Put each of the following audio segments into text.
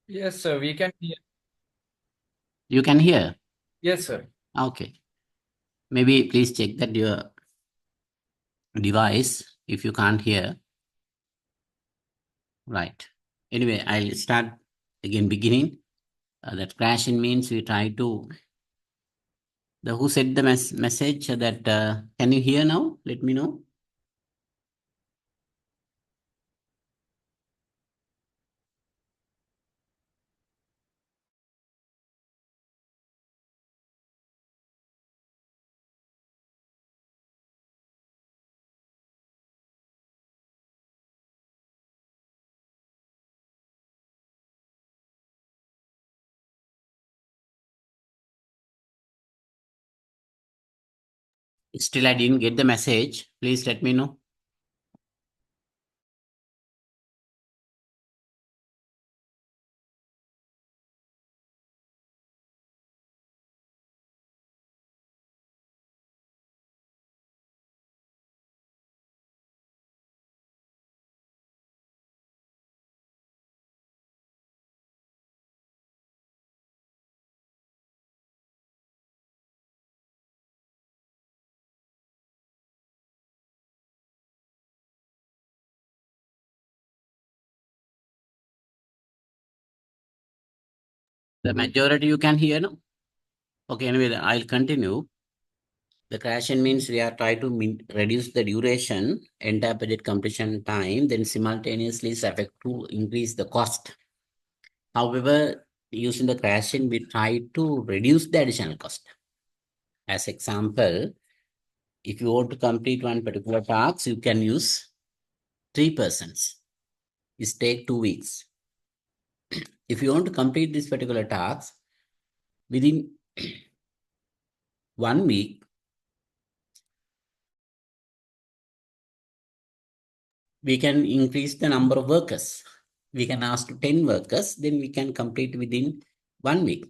Yes, sir. We can hear. You can hear? Yes, sir. Okay. Maybe please check that your device if you can't hear. Right. Anyway, I'll start again beginning. That crashing means we try to the who sent the message that can you hear now? Let me know. Still, I didn't get the message. Please let me know. The majority you can hear now. Okay, anyway, I'll continue. The crashing means we are trying to reduce the duration, entire project completion time, then simultaneously affect to increase the cost. However, using the crashing, we try to reduce the additional cost. As example, if you want to complete one particular task, you can use 3%. It take 2 weeks. If you want to complete this particular task within 1 week, we can increase the number of workers. We can ask to 10 workers, then we can complete within 1 week.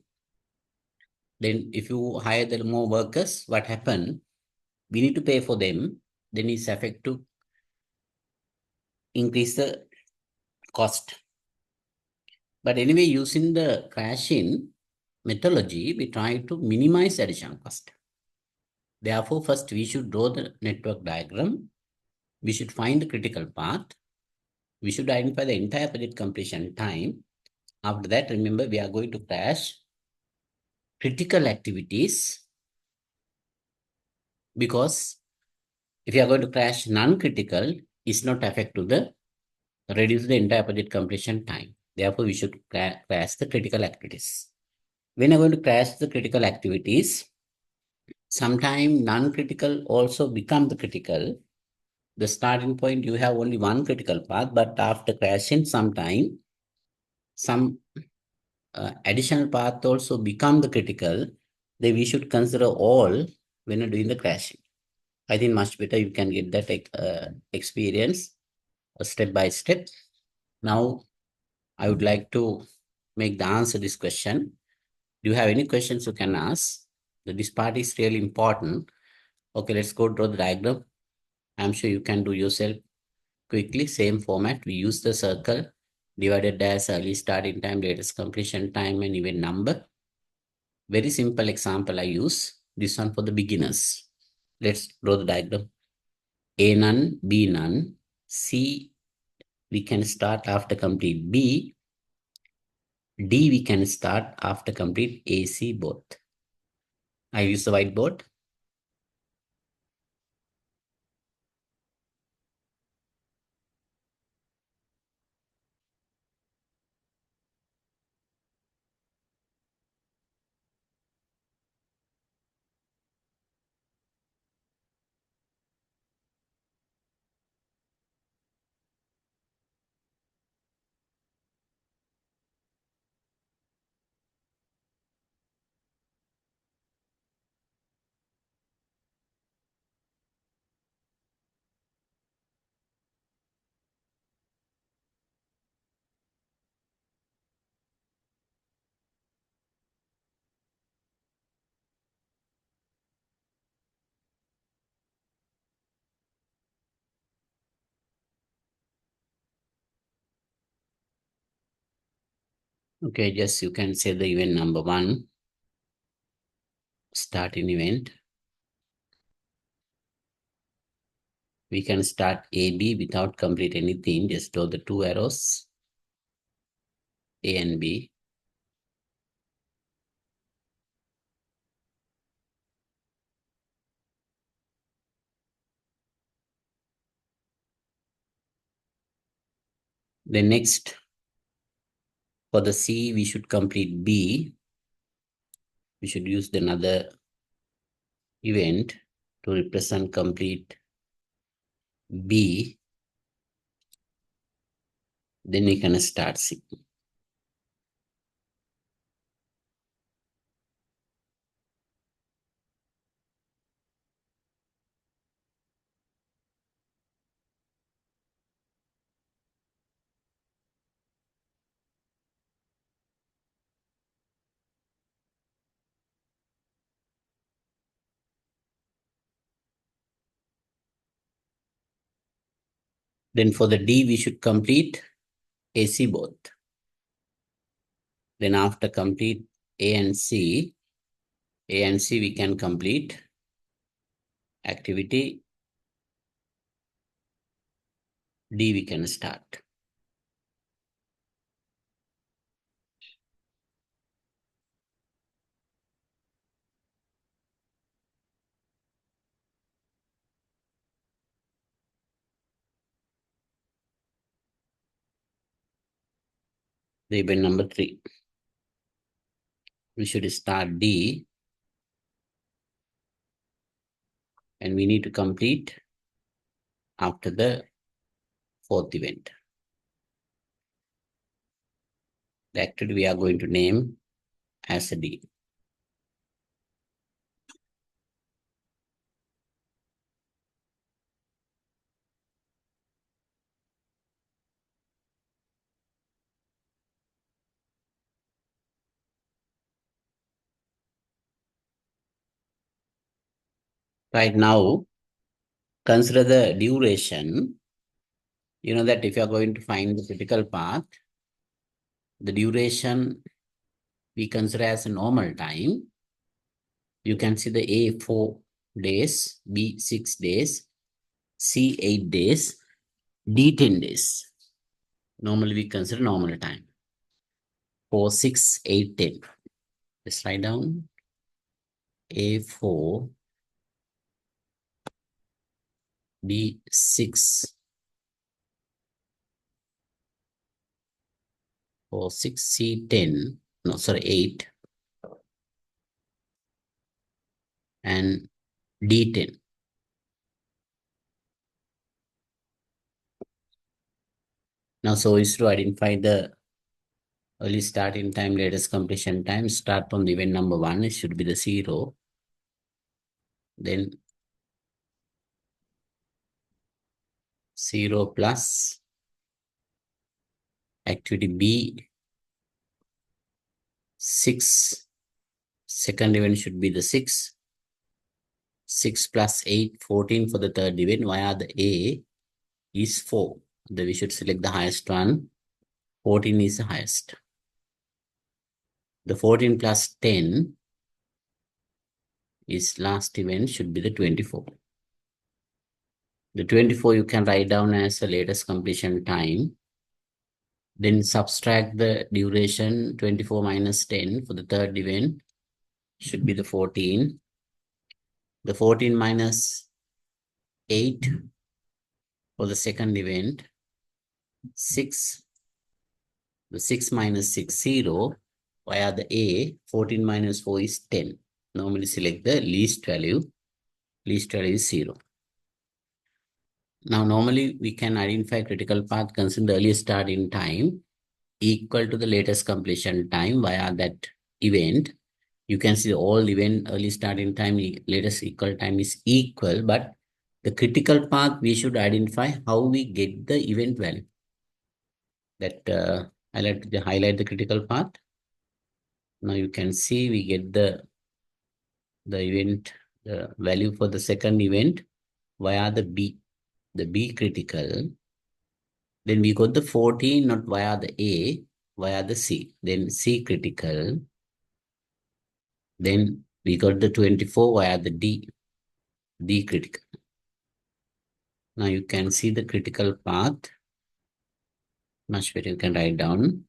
Then if you hire the more workers, what happen? We need to pay for them. Then it's affect to increase the cost. But anyway, using the crashing methodology, we try to minimize additional cost. Therefore, first we should draw the network diagram. We should find the critical path. We should identify the entire project completion time. After that, remember, we are going to crash critical activities because if you are going to crash non-critical, it's not affect to the reduce the entire project completion time. Therefore, we should crash the critical activities. When you're going to crash the critical activities, sometime non-critical also become the critical. The starting point, you have only one critical path, but after crashing sometime, some additional path also become the critical. Then we should consider all when you're doing the crashing. I think much better you can get that experience step by step. Now, I would like to make the answer this question. Do you have any questions you can ask? This part is really important. Okay, let's go draw the diagram. I'm sure you can do yourself quickly. Same format. We use the circle divided as early starting time, latest completion time, and even number. Very simple example I use. This one for the beginners. Let's draw the diagram. A none, B none, C we can start after complete B, D we can start after complete A, C both. I use the whiteboard. Okay, just you can say the event number 1, start an event. We can start AB without complete anything, just draw the 2 arrows, A and B. Then next, for the C, we should complete B. We should use another event to represent complete B. Then we can start C. Then for the D, we should complete AC both. Then after complete A and C, we can complete activity D, we can start. The event number 3. We should start D and we need to complete after the 4th event. The activity we are going to name as a D. Right now, consider the duration. You know that if you are going to find the critical path, the duration we consider as a normal time. You can see the A 4 days, B 6 days, C 8 days, D 10 days. Normally we consider normal time. 4, 6, 8, 10. Let's write down A4, B6, 4, 6, C10, no, sorry, 8, and D10. Now, so is to identify the early starting time, latest completion time. Start from the event number 1, it should be the 0. Then 0 plus activity B, 6. Second event should be the 6. 6 plus 8, 14 for the third event. Via the A is 4. Then we should select the highest one. 14 is the highest. The 14 plus 10 is last event, should be the 24. The 24 you can write down as the latest completion time. Then subtract the duration, 24 minus 10 for the third event, should be the 14. The 14 minus 8 for the second event, 6. The 6 minus 6, 0. Via the A, 14 minus 4 is 10. Normally select the least value. Least value is 0. Now, normally we can identify critical path considering the earliest start in time equal to the latest completion time via that event. You can see all event early start in time, latest equal time is equal, but the critical path we should identify how we get the event value. That I like to highlight the critical path. Now you can see we get the event, the value for the second event via the B critical. Then we got the 14 not via the A. via the C. Then C critical. Then we got the 24 via the D critical. Now you can see the critical path. Much better you can write down.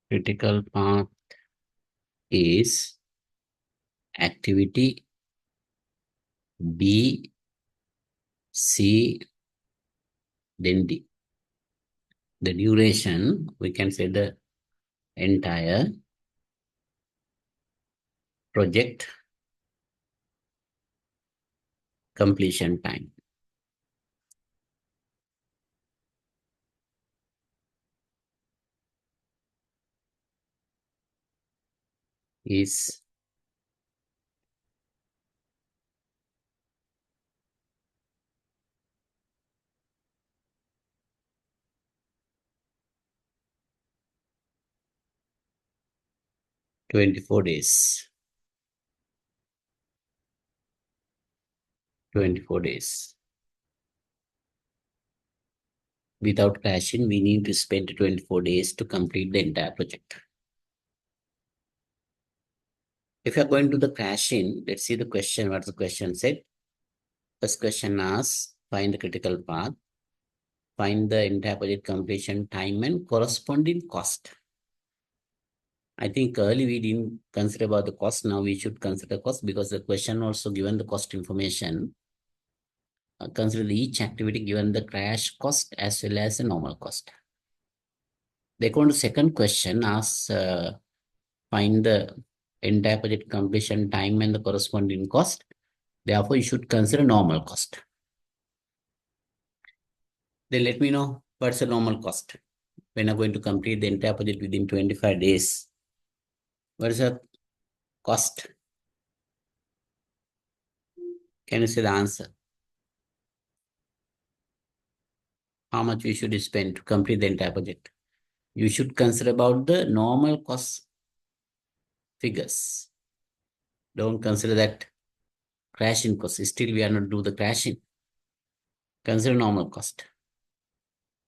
Critical path is activity B, C, then D. The duration, we can say the entire project completion time. Is 24 days. 24 days. Without crashing, we need to spend 24 days to complete the entire project. If you are going to the crashing, let's see the question. What the question said? First question asks, find the critical path, find the entire project completion time and corresponding cost. I think early we didn't consider about the cost. Now we should consider cost because the question also given the cost information. Consider each activity given the crash cost as well as the normal cost. They go on to second question, asks find the entire project completion time and the corresponding cost. Therefore, you should consider normal cost. Then let me know what's the normal cost. When I'm going to complete the entire project within 25 days, what is the cost? Can you say the answer? How much we should spend to complete the entire project? You should consider about the normal cost figures. Don't consider that crashing cost. Still, we are not do the crashing. Consider normal cost.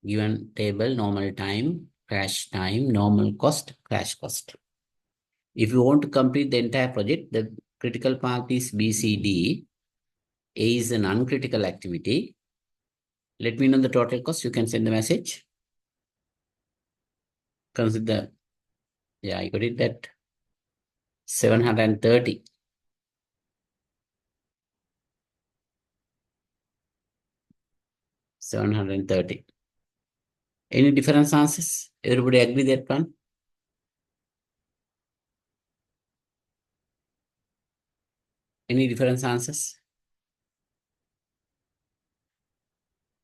Given table, normal time, crash time, normal cost, crash cost. If you want to complete the entire project, the critical path is B, C, D. A is an uncritical activity. Let me know the total cost. You can send the message. Consider, yeah, I got it that 730. 730. Any different answers? Everybody agree that one? Any different answers?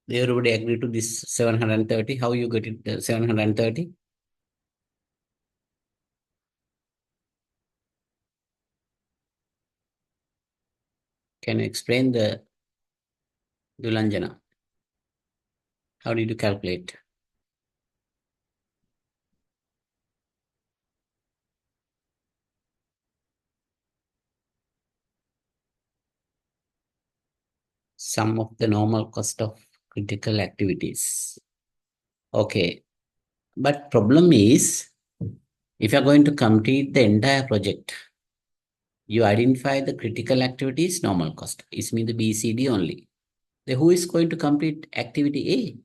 Everybody agree to this 730. How you get it 730? Can you explain the Dulanjana? How did you calculate? Sum of the normal cost of critical activities. Okay. But problem is, if you're going to complete the entire project, you identify the critical activities, normal cost. It's mean the BCD only. Then who is going to complete activity A?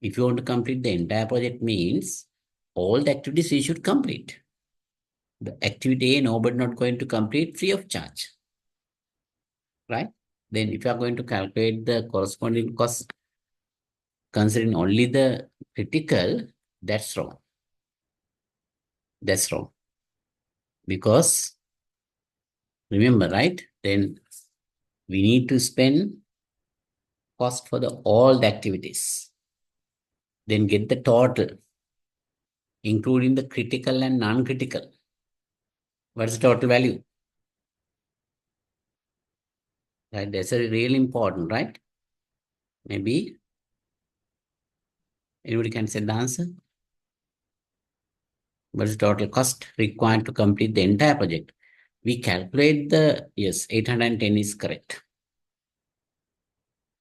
If you want to complete the entire project means all the activities you should complete. The activity A, nobody not going to complete free of charge. Right? Then if you are going to calculate the corresponding cost considering only the critical, that's wrong. That's wrong. Because remember, right? Then we need to spend cost for the all the activities. Then get the total, including the critical and non-critical. What's the total value? Right? That's a really important, right? Maybe anybody can say the answer. What's the total cost required to complete the entire project? We calculate the, yes, 810 is correct.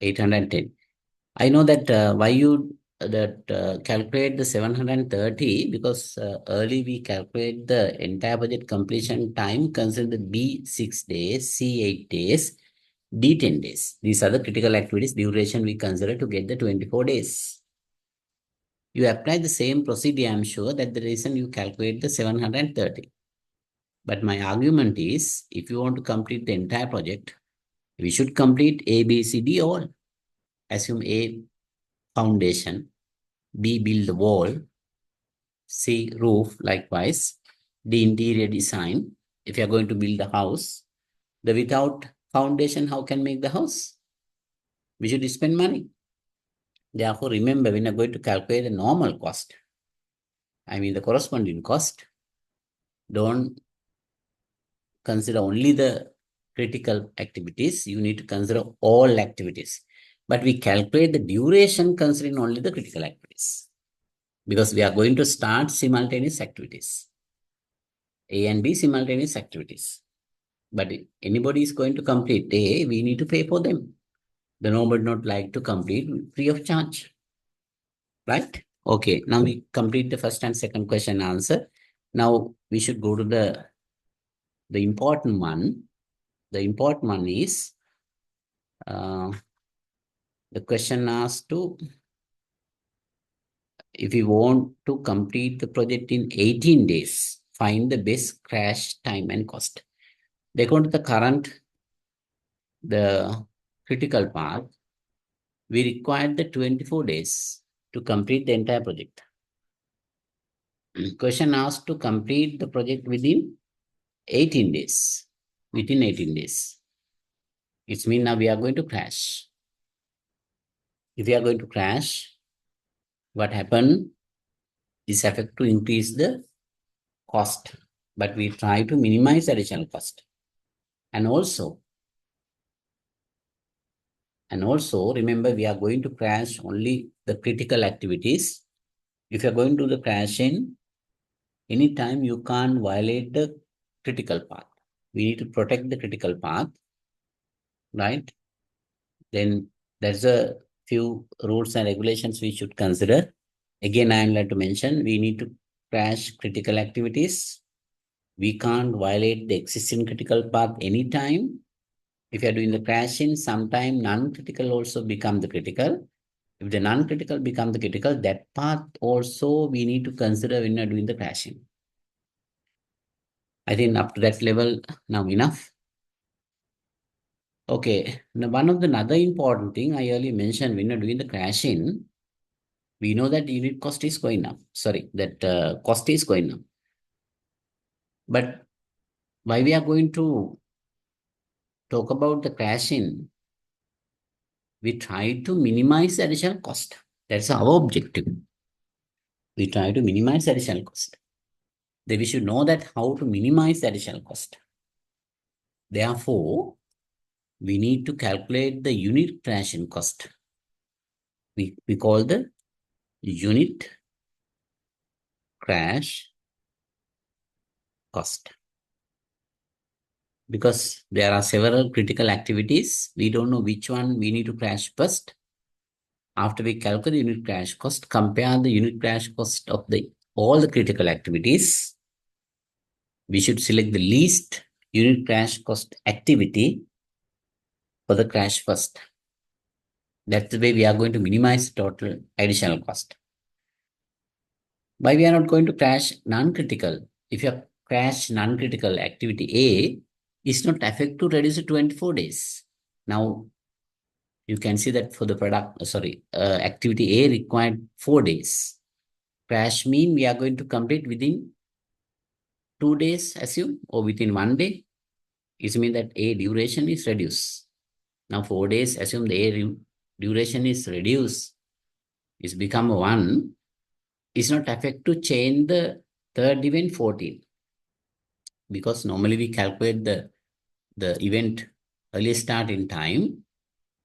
810. I know that why you calculate the 730 because early we calculate the entire budget completion time consider B 6 days, C 8 days, D 10 days. These are the critical activities duration we consider to get the 24 days. You apply the same procedure, I'm sure that the reason you calculate the 730. But my argument is if you want to complete the entire project, we should complete A, B, C, D all. Assume A foundation, B build the wall, C roof likewise, D interior design. If you are going to build a house, the without foundation, how can make the house? We should spend money. Therefore, remember when you are going to calculate the normal cost, I mean the corresponding cost, don't consider only the critical activities. You need to consider all activities. But we calculate the duration considering only the critical activities because we are going to start simultaneous activities. A and B simultaneous activities. But if anybody is going to complete A, we need to pay for them. The nobody not like to complete free of charge. Right? Okay, now we complete the first and second question answer. Now we should go to the important one. The important one is the question asked to if you want to complete the project in 18 days, find the best crash time and cost. According to the current, the critical path, we required the 24 days to complete the entire project. Question asked to complete the project within 18 days. Within 18 days. It means now we are going to crash. If we are going to crash, what happened is affect to increase the cost, but we try to minimize additional cost. And also remember we are going to crash only the critical activities. If you are going to the crashing, anytime you can't violate the critical path. We need to protect the critical path, right? Then there's a few rules and regulations we should consider. Again, I am like to mention, we need to crash critical activities. We can't violate the existing critical path anytime. If you are doing the crashing, sometime non-critical also become the critical. If the non-critical become the critical, that path also we need to consider when you are doing the crashing. I think up to that level now enough. Okay, now one of the another important thing I earlier mentioned when you're doing the crashing, we know that unit cost is going up. Sorry, that cost is going up. But why we are going to talk about the crashing, we try to minimize the additional cost. That's our objective. We try to minimize additional cost. Then we should know that how to minimize the additional cost. Therefore, we need to calculate the unit crashing cost. We call the unit crash cost. Because there are several critical activities, we don't know which one we need to crash first. After we calculate the unit crash cost, compare the unit crash cost of all the critical activities. We should select the least unit crash cost activity for the crash first. That's the way we are going to minimize total additional cost. Why we are not going to crash non-critical? If you crash non-critical activity A, it's not affect to reduce to 24 days. Now, you can see that for the activity A required 4 days. Crash mean we are going to complete within 2 days, assume, or within 1 day. It means that A duration is reduced. Now 4 days, assume the A duration is reduced. It's become 1. It's not affect to change the third event 14. Because normally we calculate the event earliest start in time.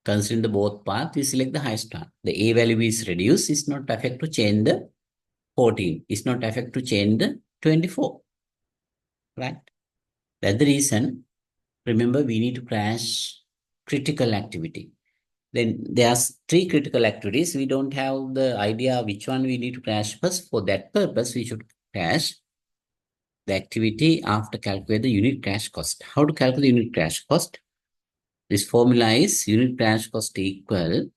Considering the both path, we select the highest path. The A value is reduced, it's not affect to change the 14. It's not affect to change the 24. Right? That's the reason. Remember, we need to crash critical activity. Then there's three critical activities. We don't have the idea which one we need to crash first. For that purpose, we should crash the activity after calculate the unit crash cost. How to calculate the unit crash cost? This formula is unit crash cost equal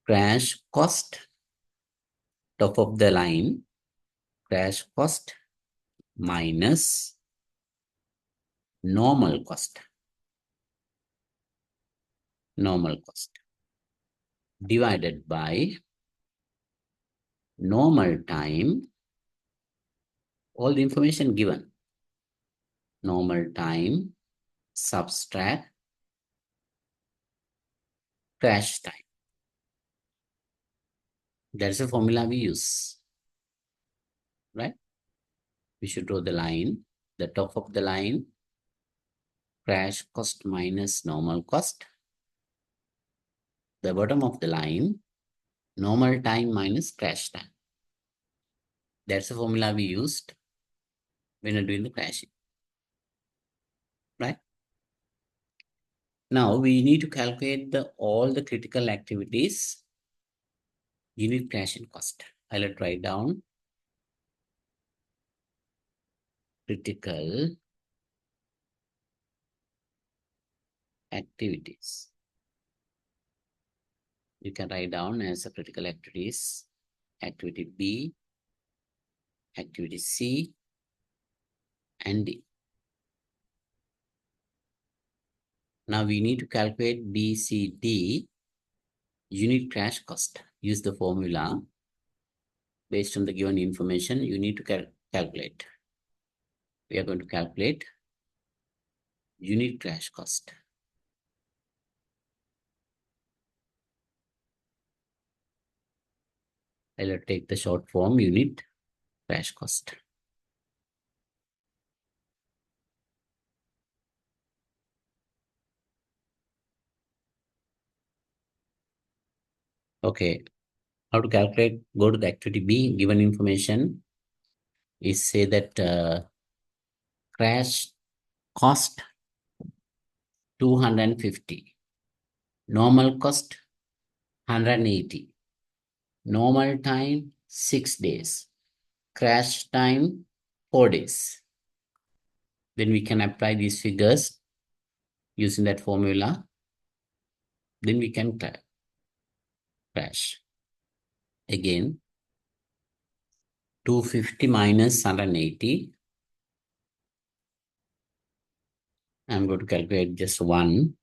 crash cost top of the line, crash cost minus normal cost divided by normal time, all the information given, normal time subtract crash time. That's the formula we use, right? We should draw the line, the top of the line, crash cost minus normal cost, the bottom of the line, normal time minus crash time. That's the formula we used when we're doing the crashing, right? Now we need to calculate all the critical activities unit crashing cost. I'll write down critical activities. You can write down as a critical activities, activity B, activity C, and D. Now we need to calculate B, C, D unit crash cost. Use the formula based on the given information you need to calculate. We are going to calculate unit crash cost. I'll take the short form unit crash cost. Okay, how to calculate? Go to the activity B, given information is say that crash cost 250, normal cost 180, normal time 6 days, crash time 4 days. Then we can apply these figures using that formula. Then we can crash. Again, 250 minus 180. I'm going to calculate just one.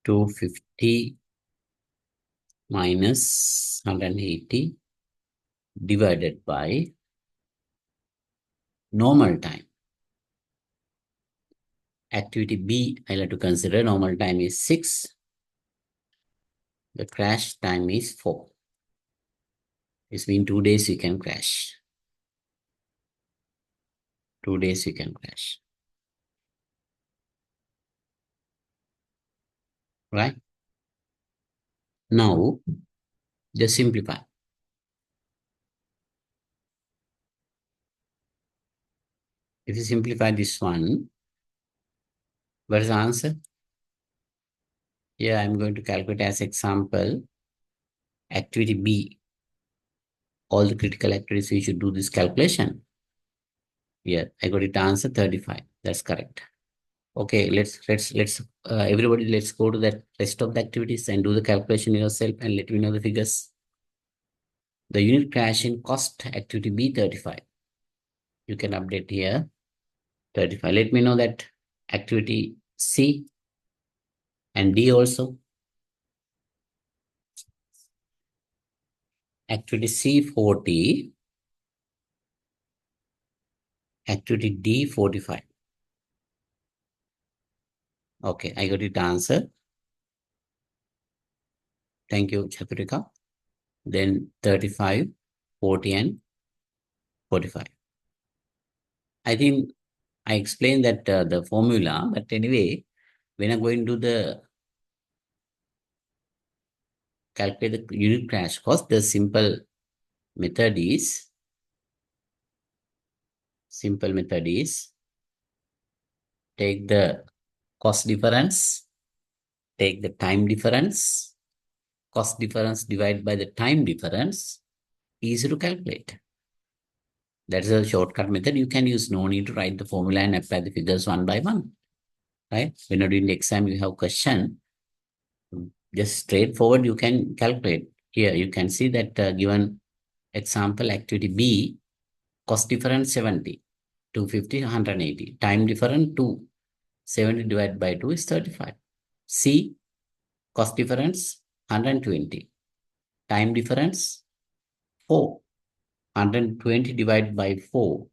250 minus 180 divided by normal time. Activity B, I'll have to consider normal time is 6. The crash time is 4. It's been 2 days you can crash. 2 days you can crash. Right? Now, just simplify. If you simplify this one, what is the answer? Here I'm going to calculate as example activity B. All the critical activities we should do this calculation. Here I got it answer 35. That's correct. Okay, let's everybody let's go to that rest of the activities and do the calculation yourself and let me know the figures. The unit crashing cost activity B 35. You can update here 35. Let me know that activity C and D also. Activity C 40. Activity D 45. Okay, I got it answer. Thank you, Chaturika. Then 35, 40 and 45. I think I explained that the formula, but anyway, when I'm going to the calculate the unit crash cost, the simple method is take the cost difference take the time difference, cost difference divided by the time difference, easy to calculate. That is a shortcut method you can use. No need to write the formula and apply the figures one by one, right? When you're doing the exam, you have question, just straightforward, you can calculate. Here, you can see that given example, activity B, cost difference 70, 250, 180. Time difference 2, 70 divided by 2 is 35. C, cost difference 120. Time difference 4, 120 divided by 4.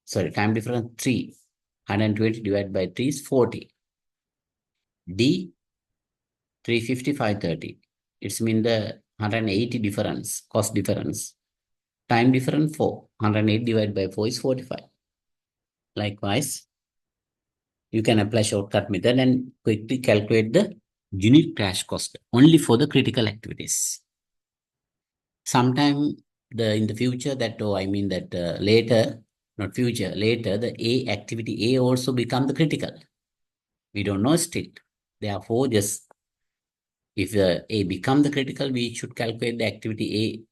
Sorry, time difference 3, 120 divided by 3 is 40. D, 350, 530. It's mean the 180 difference, cost difference. Time difference 4, 108 divided by 4 is 45. Likewise, you can apply shortcut method and quickly calculate the unit crash cost only for the critical activities. Sometime in the future that, later, not future, later the activity A also become the critical. We don't know still. Therefore, just if A become the critical, we should calculate the activity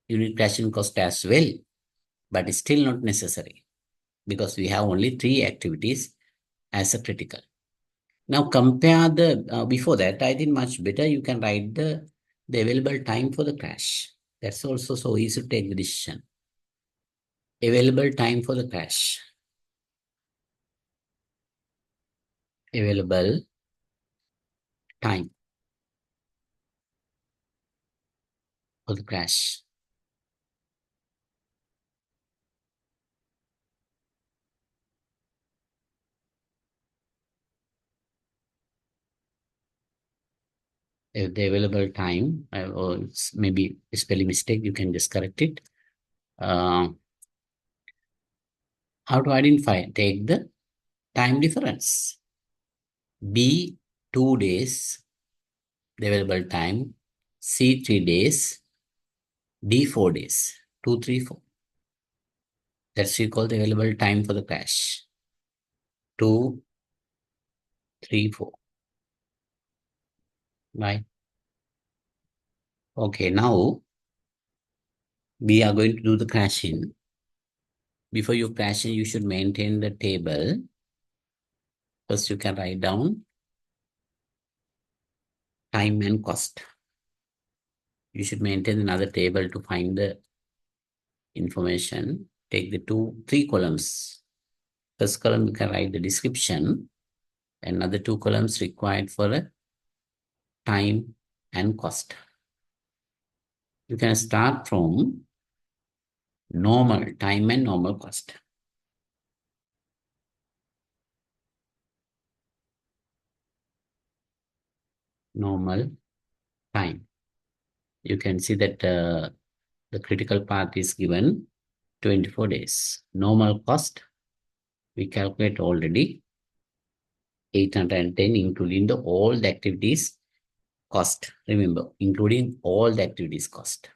A unit crashing cost as well, but it's still not necessary because we have only 3 activities as a critical. Now compare before that, I think much better you can write the available time for the crash. That's also so easy to take the decision. Available time for the crash. Available time for the crash. The available time, or maybe a spelling mistake, you can just correct it. How to identify? Take the time difference. B, 2 days, the available time. C, 3 days. D, 4 days. 2, 3, 4. That's we call the available time for the crash. 2, 3, 4. Right? Okay, now we are going to do the crashing. Before you crashing, you should maintain the table. First, you can write down time and cost. You should maintain another table to find the information. Take the 3 columns. First column, you can write the description. Another 2 columns required for a time and cost. You can start from normal time and normal cost. Normal time. You can see that the critical path is given 24 days. Normal cost, we calculate already 810, including all the activities cost. Remember, including all the activities cost,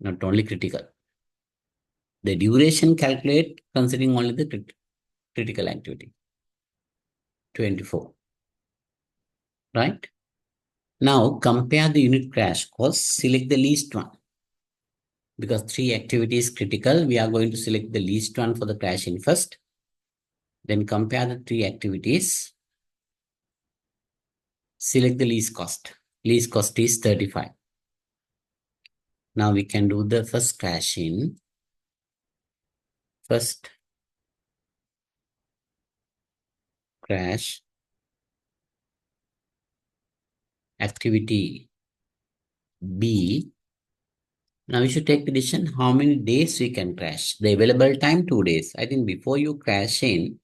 not only critical. The duration calculate considering only the critical activity, 24. Right? Now compare the unit crash cost, select the least one. Because 3 activities critical, we are going to select the least one for the crashing first. Then compare the 3 activities. Select the least cost. Least cost is 35. Now we can do the first crashing. First crash activity B. Now we should take the decision how many days we can crash. The available time 2 days. I think before you crash in,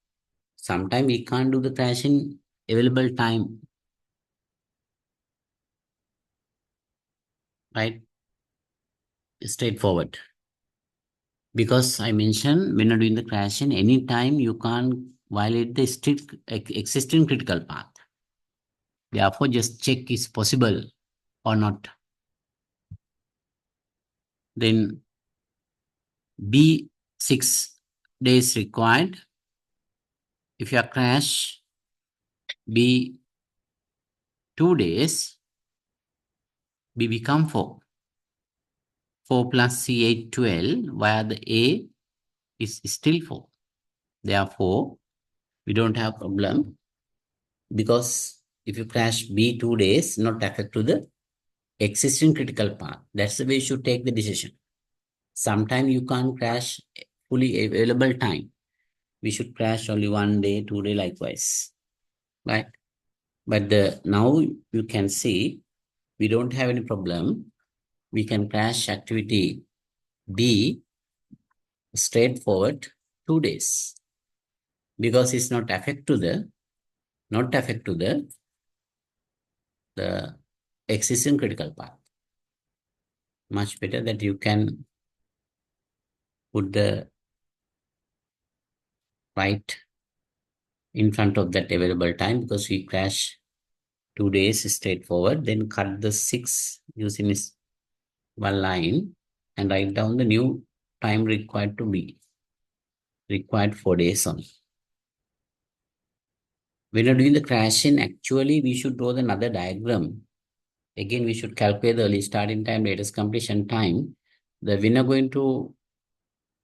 sometime we can't do the crash in available time. Right? Straightforward. Because I mentioned when you're doing the crashing, anytime you can't violate the strict existing critical path. Therefore, just check is possible or not. Then B, 6 days required. If you crash B 2 days, B become 4. 4 plus C 8, 12, where the A is still 4. Therefore, we don't have problem because if you crash B 2 days, not affect to the existing critical path. That's the way you should take the decision. Sometimes you can't crash fully available time. We should crash only 1 day, 2 day, likewise, right? But now you can see we don't have any problem. We can crash activity B straightforward 2 days because it's not affect to the existing critical path. Much better that you can put the right in front of that available time because we crash 2 days straightforward, then cut the 6 using this one line and write down the new time required to be required 4 days on. When you're doing the crashing, actually we should draw another diagram. Again, we should calculate the early starting time, latest completion time. When you're going to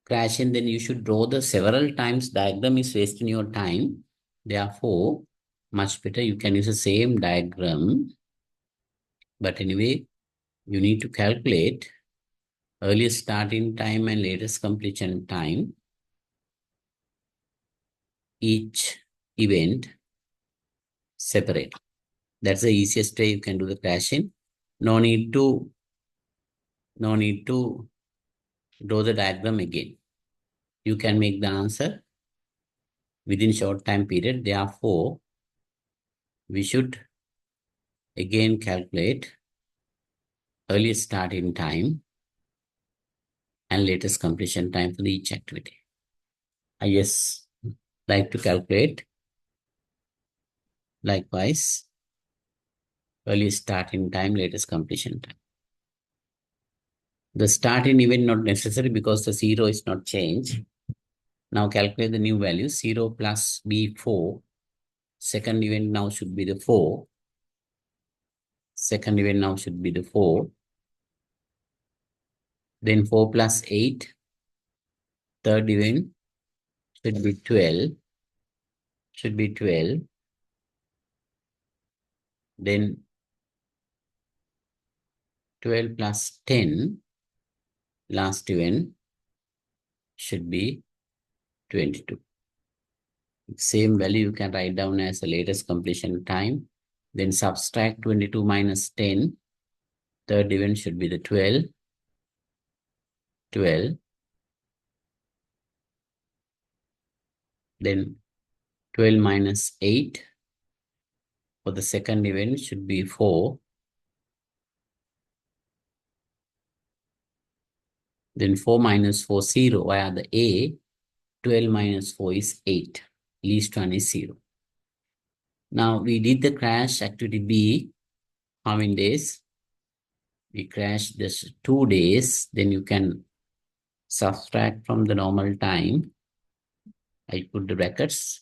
crash in, then you should draw the several times diagram is wasting your time. Therefore, much better you can use the same diagram. But anyway, you need to calculate earliest starting time and latest completion time. Each event separate. That's the easiest way you can do the crashing. No need to draw the diagram again. You can make the answer within short time period. Therefore, we should again calculate earliest starting time and latest completion time for each activity. I just like to calculate likewise earliest starting time, latest completion time. The starting event not necessary because the 0 is not changed. Now calculate the new value. 0 plus B4. Second event now should be the 4. Second event now should be the 4. Then 4 plus 8. Third event should be 12. Should be 12. Then 12 plus 10. Last event should be 22. Same value you can write down as the latest completion time. Then subtract 22 minus 10. Third event should be the 12. 12. Then 12 minus 8. For the second event should be 4. Then 4 minus 4, 0. Via the A, 12 minus 4 is 8. Least one is 0. Now we did the crash activity B. How many days? We crashed this 2 days. Then you can subtract from the normal time. I put the brackets.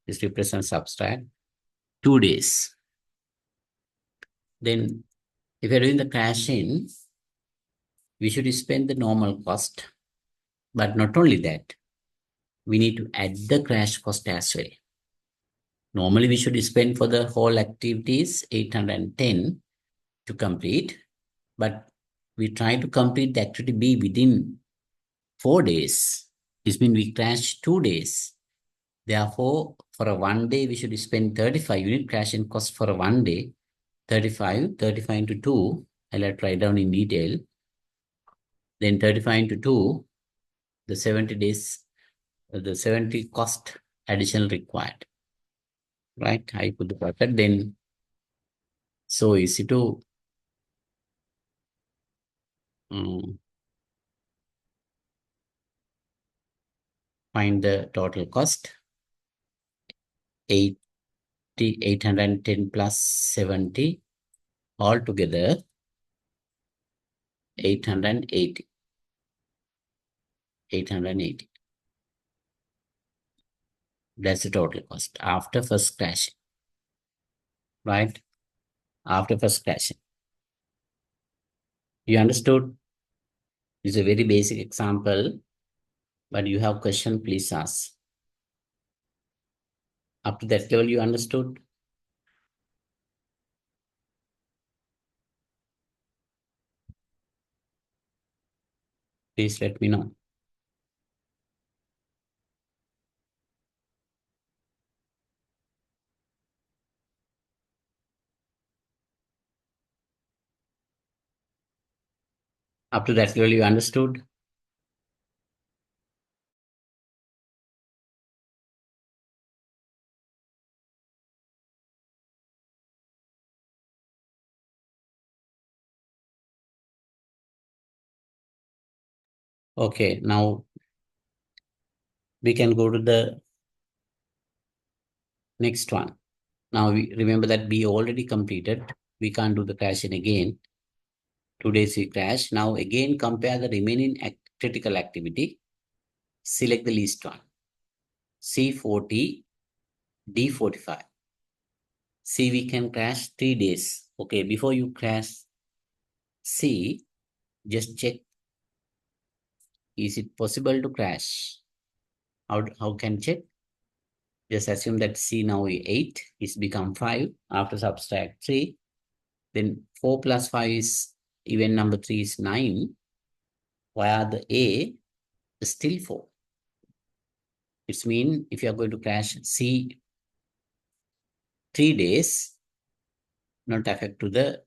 This represents subtract. 2 days. Then if you're doing the crashing, we should spend the normal cost. But not only that, we need to add the crash cost as well. Normally, we should spend for the whole activities 810 to complete, but we try to complete the activity B within 4 days. This means we crash 2 days. Therefore, for a 1 day, we should spend 35 unit crashing cost for a 1 day. 35 into 2, I'll have to write down in detail. Then 35 into 2, the 70 days, the 70 cost additional required. Right? I put the bracket, then so easy to find the total cost. 810 plus 70 all together 880. 880. That's the total cost after first crashing. right? After first crashing. You understood? It's a very basic example, but you have question, please ask. Up to that level, you understood? Please let me know. Up to that level, you understood? Okay, now we can go to the next one. Now we remember that we already completed. We can't do the crashing again. 2 days we crash. Now again compare the remaining critical activity. Select the least one. C40, D45. See, we can crash 3 days. Okay, before you crash C, just check, is it possible to crash? How can check? Just assume that C now is 8, it's become 5 after subtract 3. Then 4 plus 5 is, even number 3 is 9. Where the A is still 4. It means if you are going to crash C 3 days, not affect to the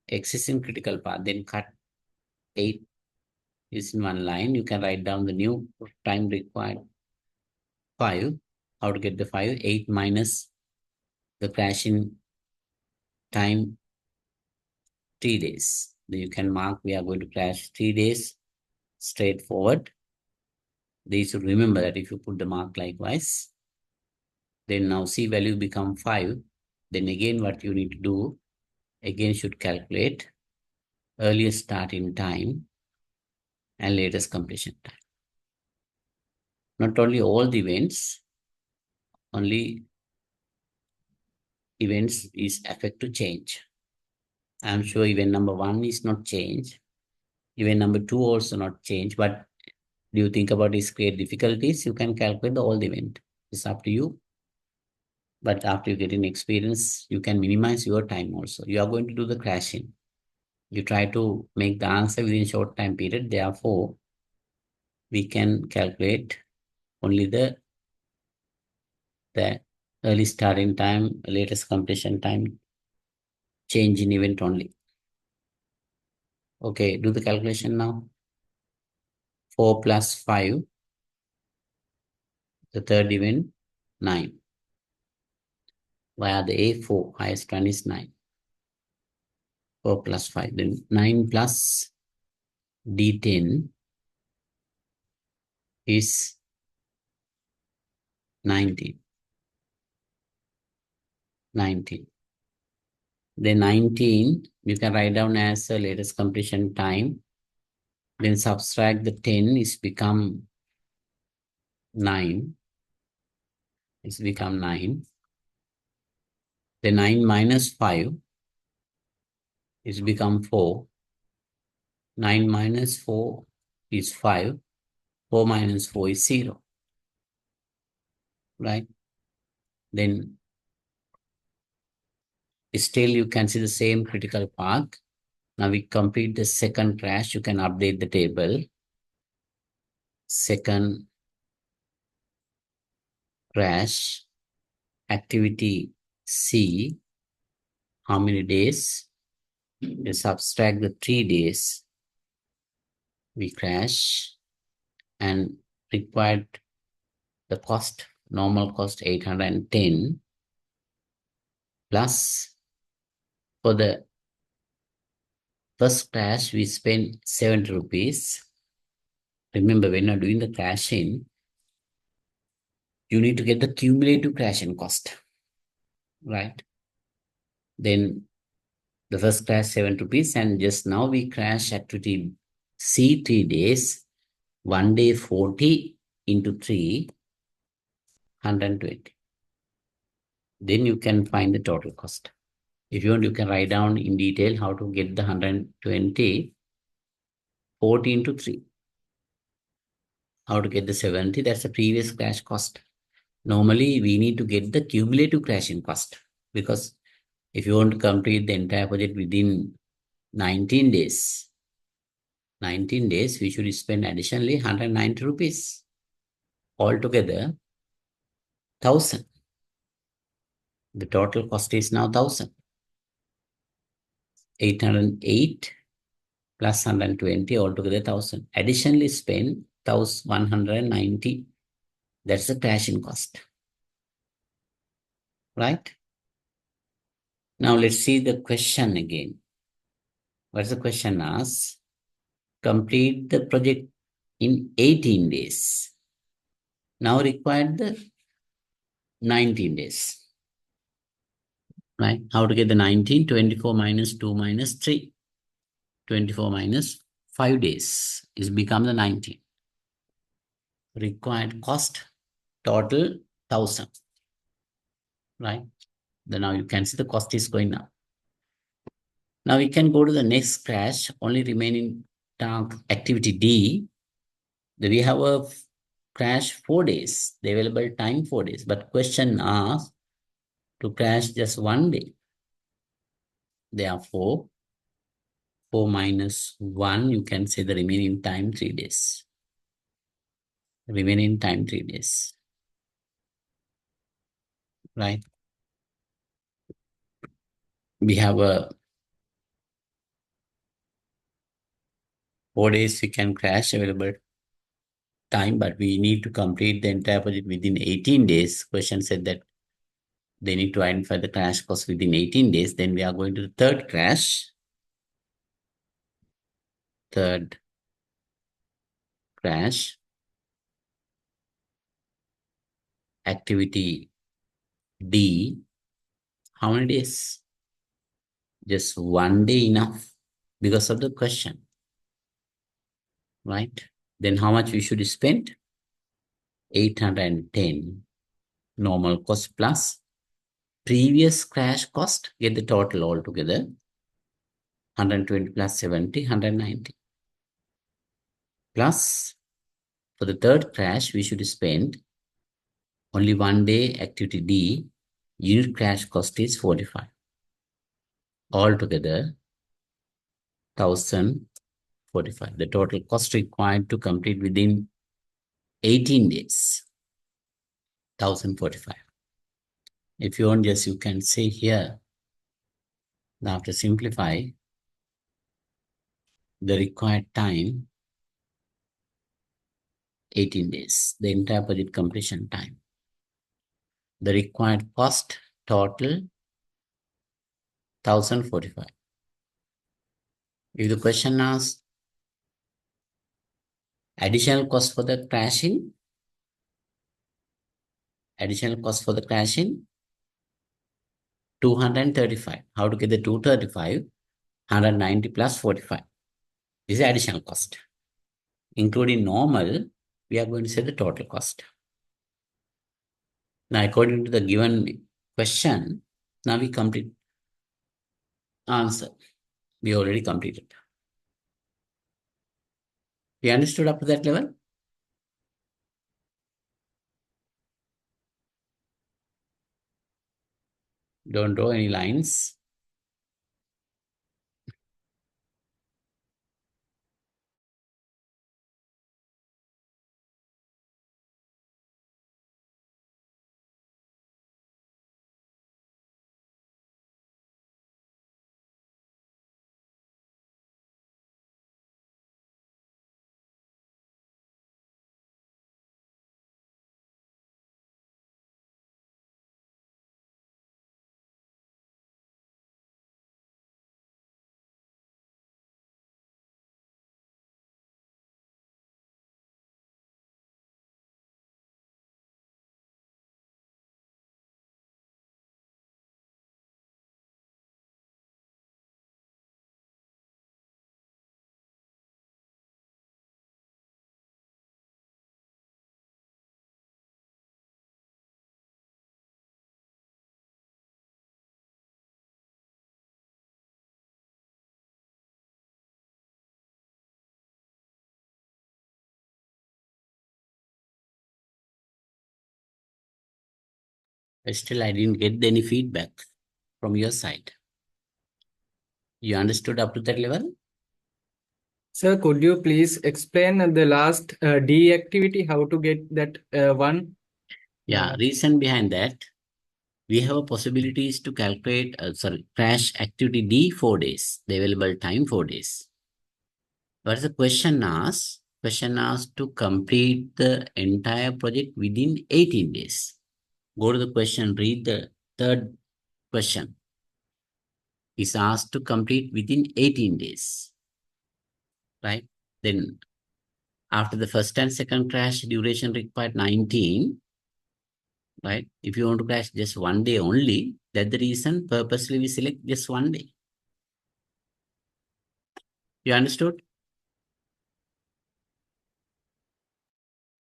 existing critical path, then cut 8 is in one line. You can write down the new time required 5. How to get the 5? 8 minus the crashing time 3 days. Then you can mark we are going to crash 3 days straightforward. Then you should remember that if you put the mark likewise, then now C value become 5. Then again what you need to do, again should calculate earliest starting time and latest completion time. Not only all the events, only events is affect to change. I'm sure event number 1 is not change. Event number 2 also not change. But do you think about this create difficulties? You can calculate the all event. It's up to you. But after you get in experience, you can minimize your time also. You are going to do the crashing. You try to make the answer within short time period. Therefore, we can calculate only the early starting time, latest completion time, change in event only. Okay, do the calculation now. 4 plus 5, the third event, 9. Via the A4, highest one is 9. 4 plus 5, then 9 plus D10 is 19. 19. Then 19, you can write down as the latest completion time. Then subtract the 10, is become 9. It's become 9. Then 9 minus 5 is become 4. 9 minus 4 is 5. 4 minus 4 is 0. Right? Then still you can see the same critical path. Now we complete the second crash. You can update the table. Second crash, activity C, how many days? You subtract the 3 days. We crash and required the cost, normal cost 810 plus for the first crash we spent 70 rupees. Remember, when you're doing the crashing, you need to get the cumulative crashing cost, right? Then the first crash 7 rupees, and just now we crash activity C 3 days, 1 day 40 into 3, 120. then you can find the total cost. If you want, you can write down in detail how to get the 120, 40 into 3. How to get the 70, that's the previous crash cost. Normally, we need to get the cumulative crashing cost, because if you want to complete the entire project within 19 days, we should spend additionally 190 rupees. Altogether, 1000. The total cost is now 1000. 808 plus 120, altogether 1000. Additionally spend 1190. That's the crashing cost. Right? Now let's see the question again. What's the question asks? Complete the project in 18 days. Now required the 19 days. Right? How to get the 19? 24 minus 2 minus 3. 24 minus 5 days is become the 19. Required cost total 1000. Right? Then now you can see the cost is going up. Now we can go to the next crash. Only remaining task activity D. We have a crash 4 days. The available time 4 days. But question asks to crash just 1 day. Therefore, 4 minus 1, you can say the remaining time 3 days. Remaining time 3 days. Right? We have a 4 days we can crash available time, but we need to complete the entire project within 18 days. Question said that they need to identify the crash cost within 18 days. Then we are going to the third crash. Third crash. Activity D. How many days? Just 1 day enough because of the question. Right? Then how much we should spend? 810 normal cost plus previous crash cost. Get the total altogether. 120 plus 70, 190. Plus, for the third crash, we should spend only 1 day activity D. Unit crash cost is 45. Altogether, 1045. The total cost required to complete within 18 days. 1045. If you want, just you can say here. Now, to simplify, the required time 18 days. The entire project completion time. The required cost total 1045. If the question asks additional cost for the crashing, 235. How to get the 235? 190 plus 45. This is additional cost. Including normal, we are going to say the total cost. Now, according to the given question, now we complete answer. We already completed. We understood up to that level? Don't draw any lines. Still, I didn't get any feedback from your side. You understood up to that level? Sir, could you please explain the last D activity, how to get that one? Yeah, reason behind that, we have a possibilities to calculate, crash activity D 4 days, the available time 4 days. But the question asks? Question asks to complete the entire project within 18 days. Go to the question, read the third question. Is asked to complete within 18 days, right? Then after the first and second crash, duration required 19, right? If you want to crash just 1 day only, that's the reason purposely we select just 1 day. You understood?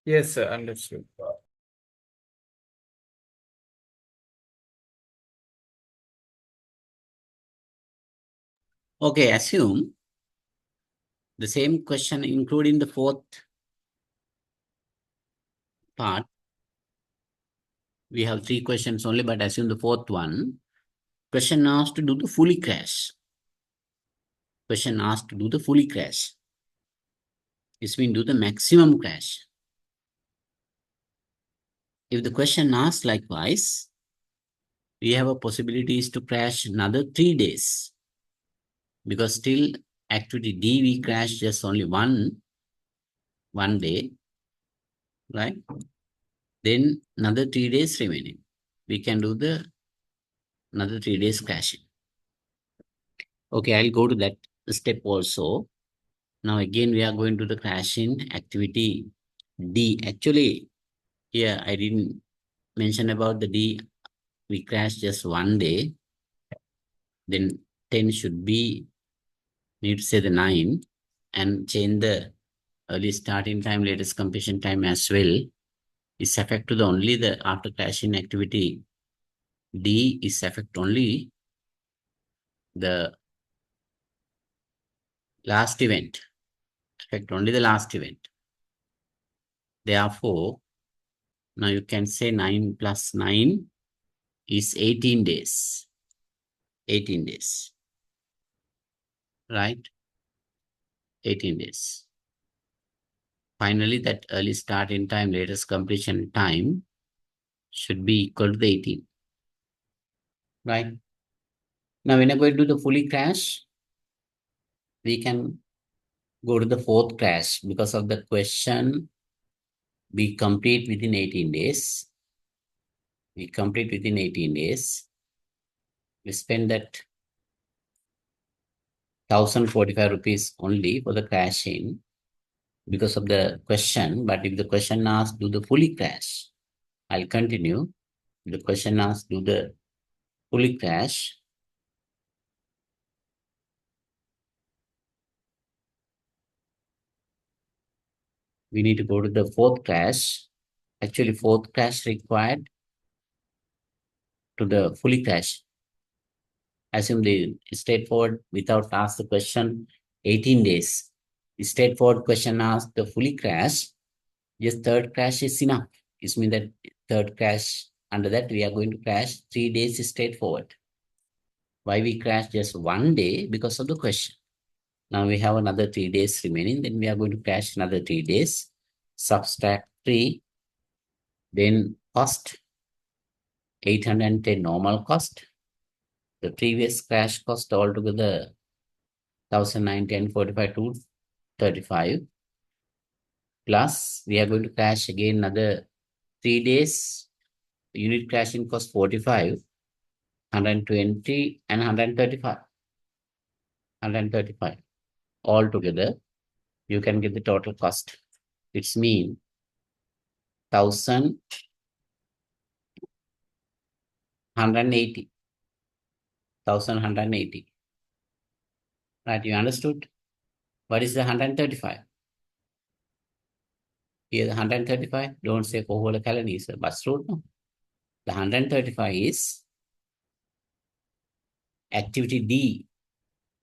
Yes, sir, understood. Okay, assume the same question including the fourth part. We have 3 questions only, but assume the fourth one. Question asked to do the fully crash. Question asked to do the fully crash. This means do the maximum crash. If the question asks likewise, we have a possibilities to crash another 3 days. Because still activity D, we crash just only one day, right? Then another 3 days remaining. We can do the another 3 days crashing. Okay, I'll go to that step also. Now again, we are going to the crashing activity D. Actually, here I didn't mention about the D. We crash just 1 day. Then 10 should be, need to say the 9 and change the early starting time, latest completion time as well. Is affect to the only the after crashing activity D is affect only the last event, affect only the last event. Therefore, now you can say 9 plus 9 is 18 days. 18 days, right? 18 days. Finally, that early starting time, latest completion time should be equal to the 18, right? Now, when I go to the fully crash, we can go to the fourth crash because of the question. We complete within 18 days. We complete within 18 days. We spend that 1045 rupees only for the crashing because of the question. But if the question asks, do the fully crash, I'll continue. The question asks, do the fully crash. We need to go to the fourth crash. Actually, fourth crash required to the fully crash. Assume the straightforward without ask the question 18 days. Straightforward question asked the fully crash. Just third crash is enough. It means that third crash, under that we are going to crash 3 days straightforward. Why we crash just 1 day? Because of the question. Now we have another 3 days remaining. Then we are going to crash another 3 days. Subtract 3. Then cost 810 normal cost. The previous crash cost altogether 1945 to 35. Plus we are going to crash again another 3 days. Unit crashing cost 45, 120 and 135. 135. All together, you can get the total cost. It's mean 1180. 1180. Right, you understood? What is the 135? Here the 135, don't say for whole calendar is a bus road. No. The 135 is activity D.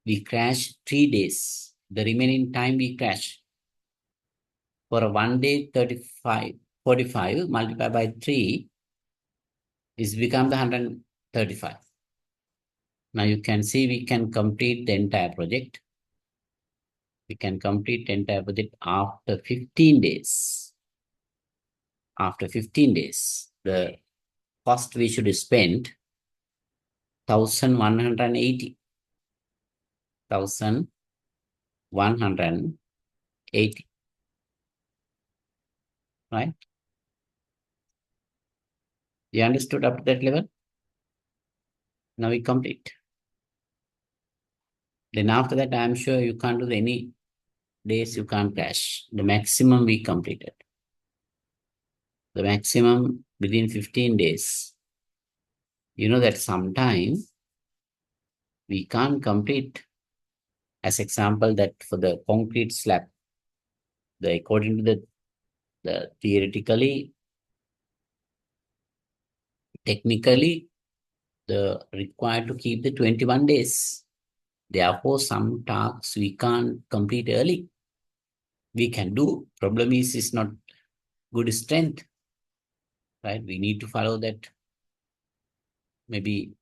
We crash 3 days. The remaining time we crash. For a 1 day, 35, 45 multiplied by 3, It's become the 135. Now you can see we can complete the entire project. We can complete the entire project after 15 days. After 15 days, the cost we should spend 1,180. 1,180. Right? You understood up to that level? Now we complete. Then after that, I'm sure you can't do any days you can't crash. The maximum we completed. The maximum within 15 days. You know that sometimes we can't complete, as example, that for the concrete slab, according to the theoretically, technically, the required to keep the 21 days. Therefore, some tasks we can't complete early. We can do. Problem is not good strength, right? We need to follow that. Maybe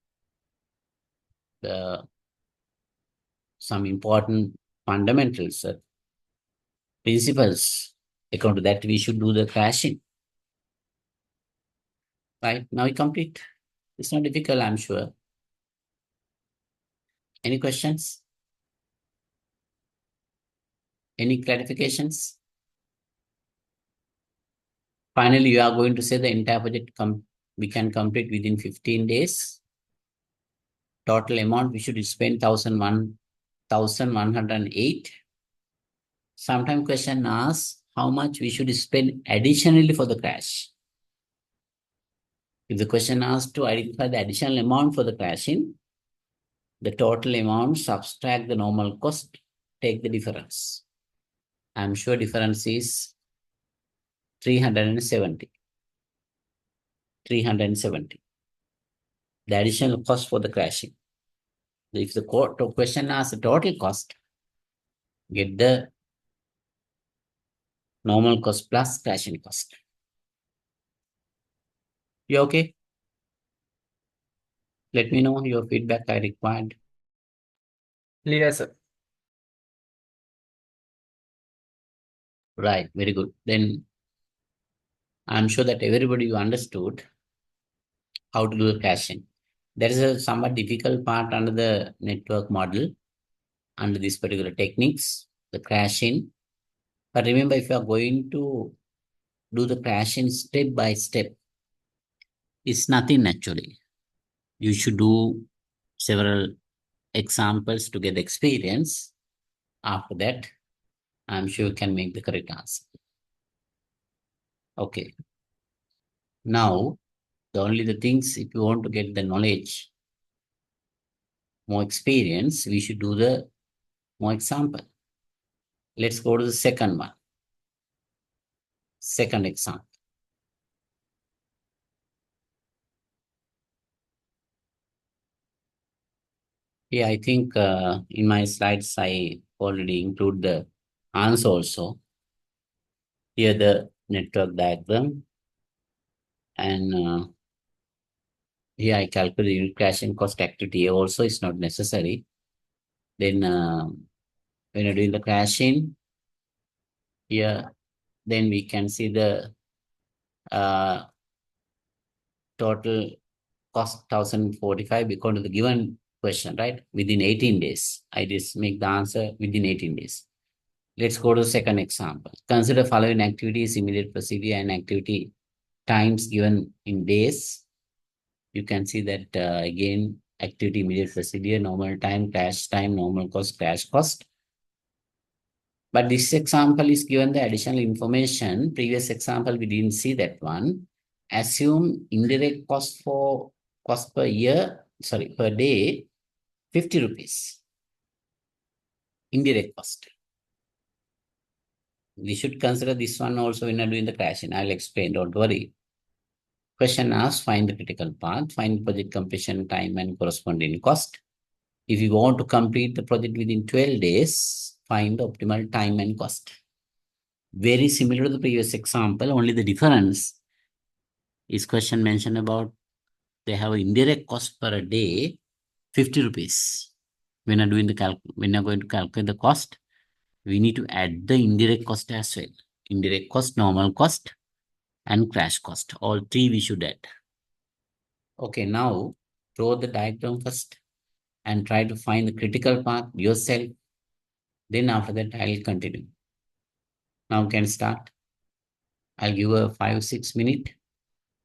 some important fundamentals, principles. According to that, we should do the crashing. Right? Now we complete. It's not difficult, I'm sure. Any questions? Any clarifications? Finally, you are going to say the entire project we can complete within 15 days. Total amount we should spend 1,108. Sometimes question asks how much we should spend additionally for the crash. If the question asks to identify the additional amount for the crashing, the total amount, subtract the normal cost, take the difference. I'm sure difference is 370. 370. The additional cost for the crashing. If the question asks the total cost, get the normal cost plus crashing cost. You okay? Let me know your feedback I required. Clear, sir. Right, very good. Then I'm sure that everybody you understood how to do the crashing. There is a somewhat difficult part under the network model, under this particular techniques, the crashing. But remember, if you are going to do the crashing step by step, it's nothing actually. You should do several examples to get experience. After that, I'm sure you can make the correct answer. Okay. Now, the things, if you want to get the knowledge, more experience, we should do the more example. Let's go to the second one. Second example. Yeah, I think in my slides, I already include the answer also. Here the network diagram. And here I calculate unit crashing cost activity also is not necessary. Then when you're doing the crashing, here, then we can see the total cost 1,045 because of the given question, right? Within 18 days. I just make the answer within 18 days. Let's go to the second example. Consider following activities, immediate procedure and activity times given in days. You can see that again, activity, immediate procedure, normal time, crash time, normal cost, crash cost. But this example is given the additional information. Previous example, we didn't see that one. Assume indirect cost per year, per day, 50 rupees. Indirect cost. We should consider this one also when doing the crashing. I'll explain, don't worry. Question asks, find the critical path, find project completion time and corresponding cost. If you want to complete the project within 12 days, find the optimal time and cost. Very similar to the previous example, only the difference is question mentioned about they have indirect cost per day 50 rupees. When are going to calculate the cost, we need to add the indirect cost as well. Indirect cost, normal cost, and crash cost. All three we should add. Okay, now draw the diagram first and try to find the critical path yourself. Then after that, I'll continue. Now can start. I'll give a 5-6 minute.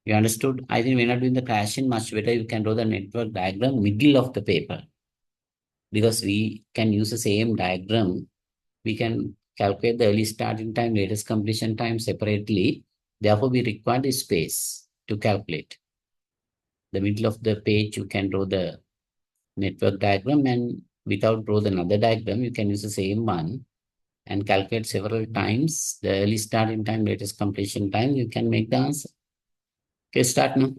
You understood? I think we're not doing the crashing much better. You can draw the network diagram middle of the paper, because we can use the same diagram. We can calculate the early starting time, latest completion time separately. Therefore, we require the space to calculate. The middle of the page, you can draw the network diagram, and without draw another diagram, you can use the same one and calculate several times the early starting time, latest completion time. You can make the answer. Okay, start now.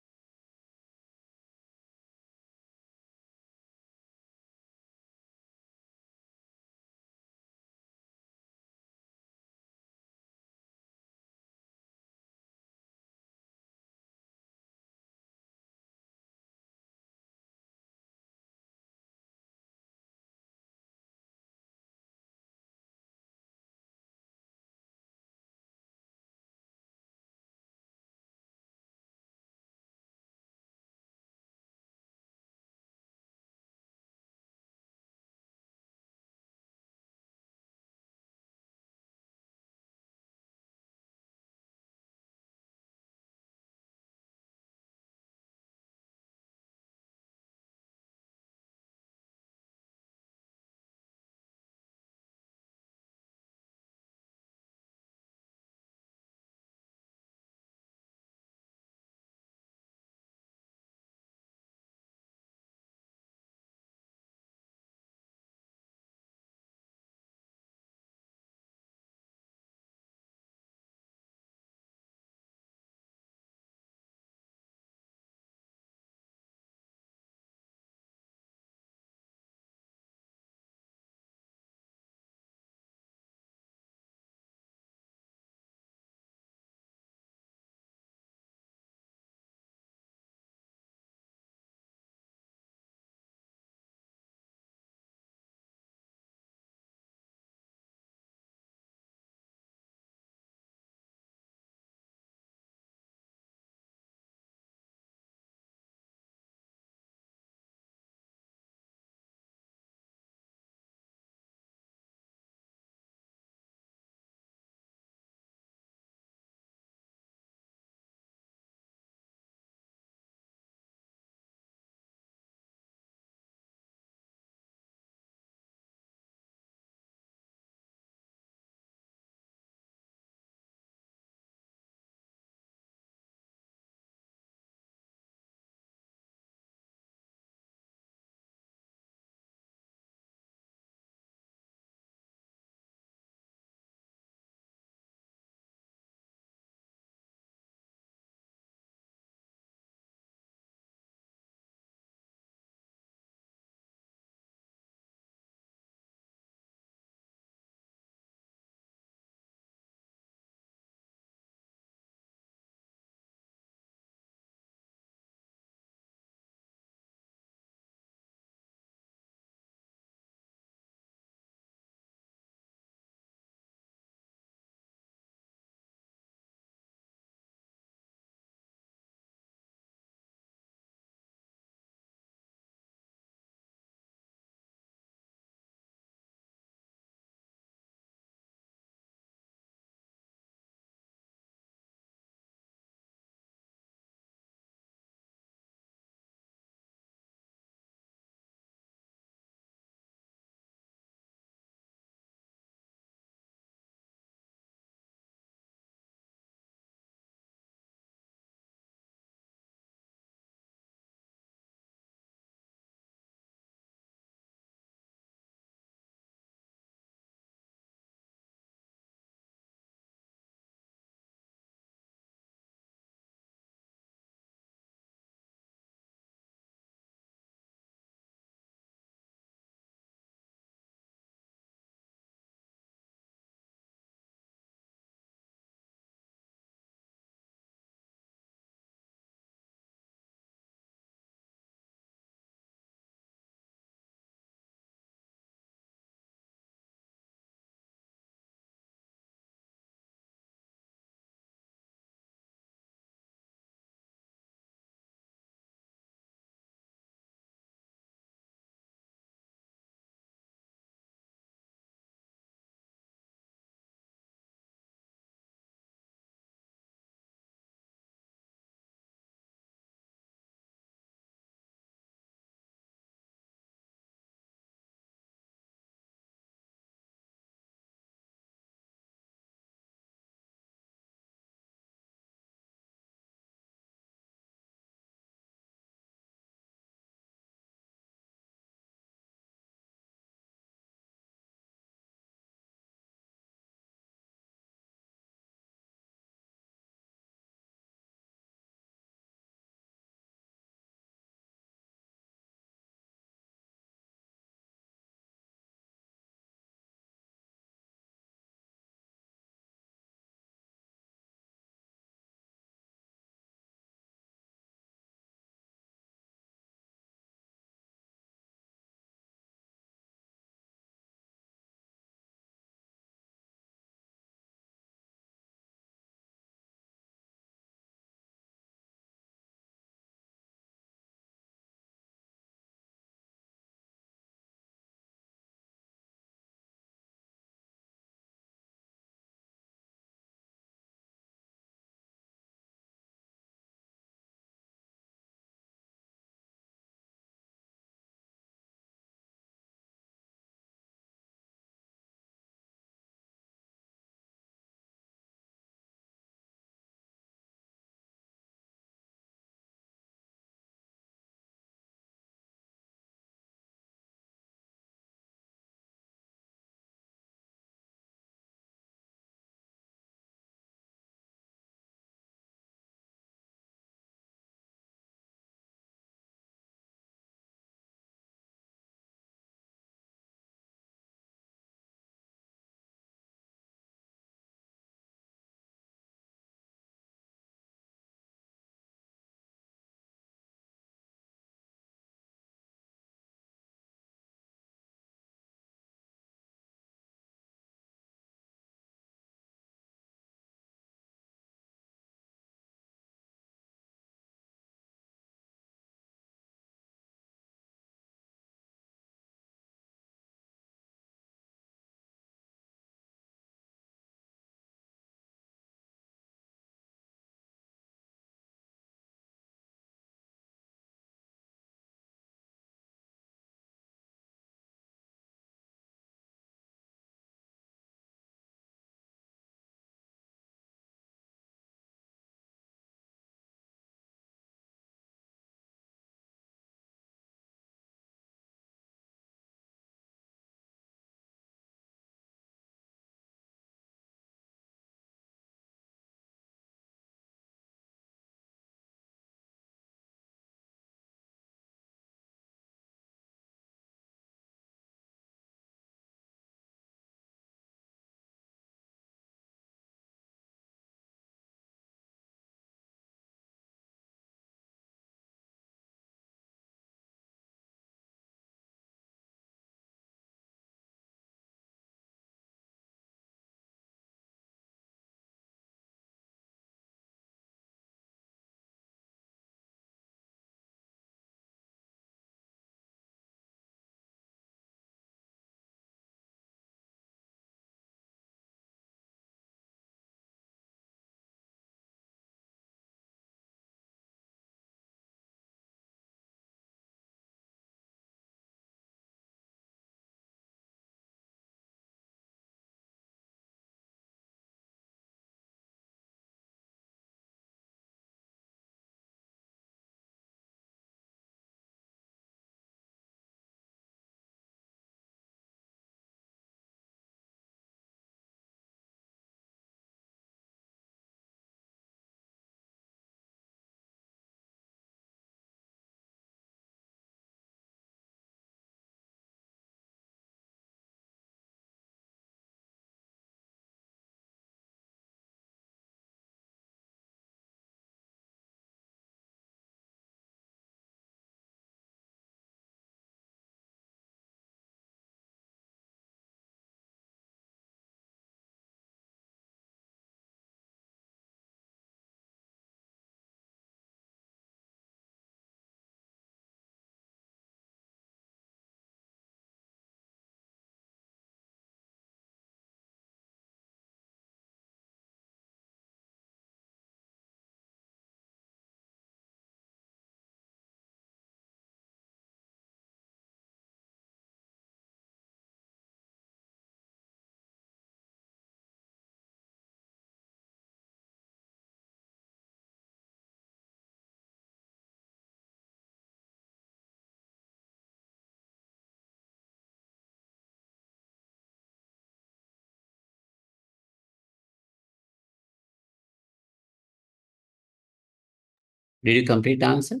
Did you complete the answer?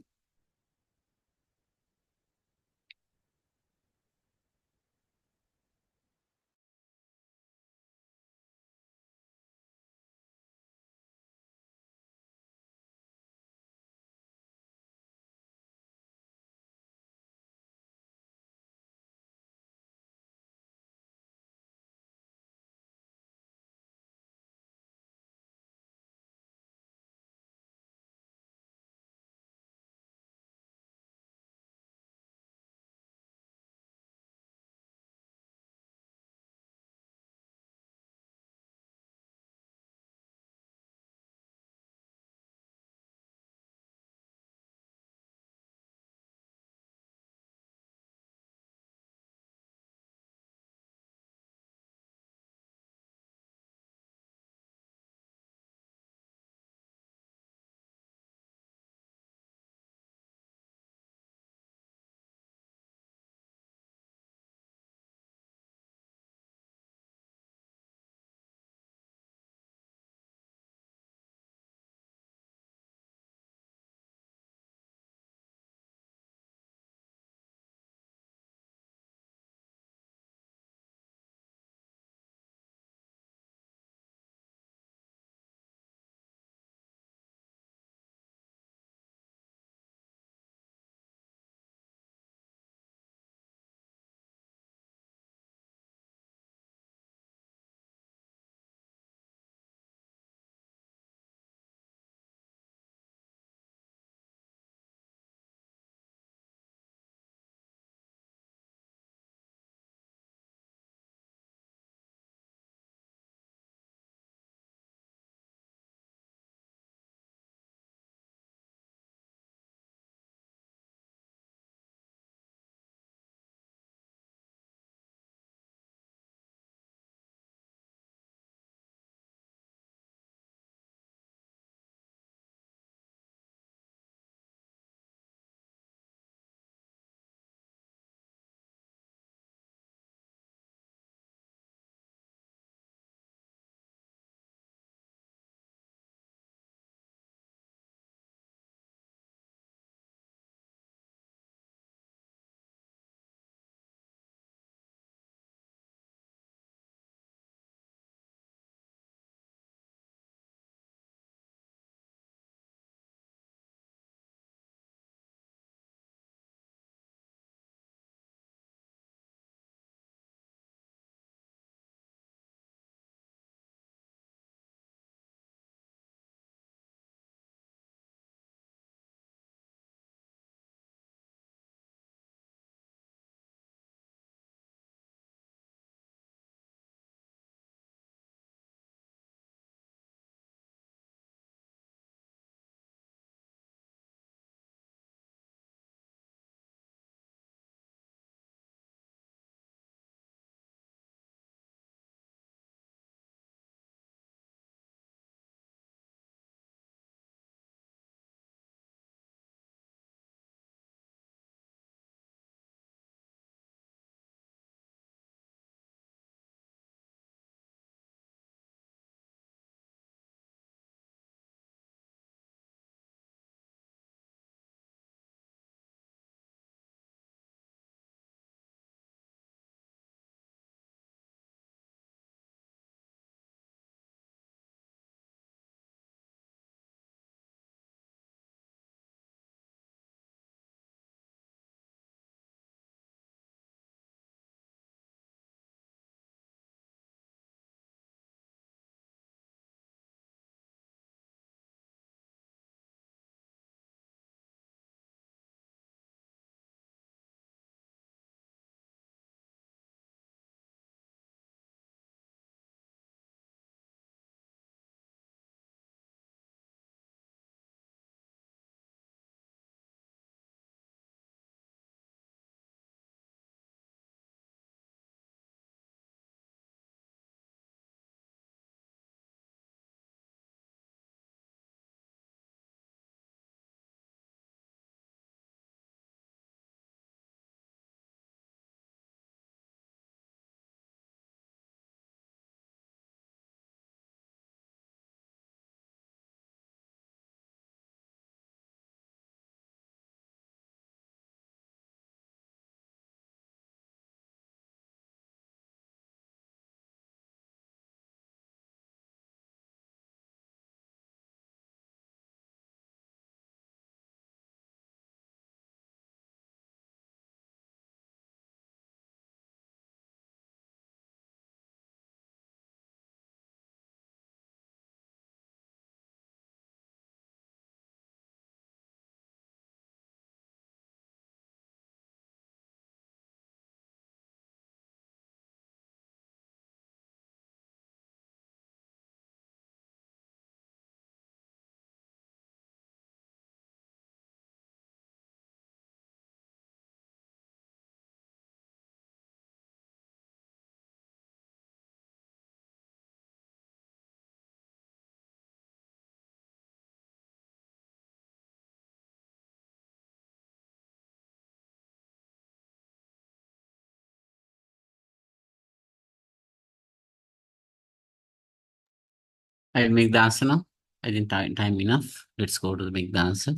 I'll make the answer now. I think time enough. Let's go to make the answer.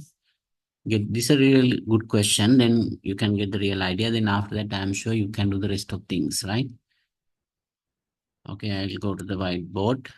This is a real good question. Then you can get the real idea. Then after that, I'm sure you can do the rest of things, right? Okay, I'll go to the whiteboard.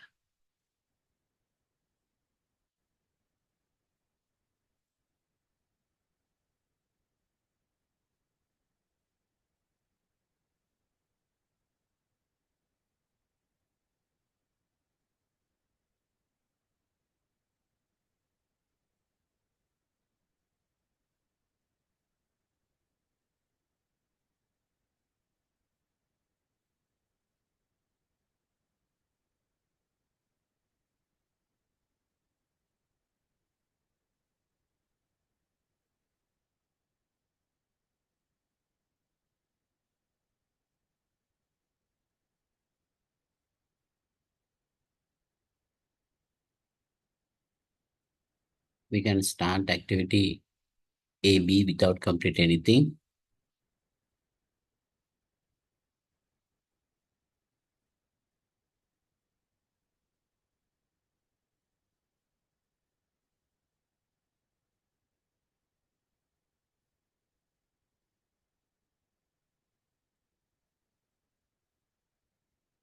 We can start activity AB without complete anything.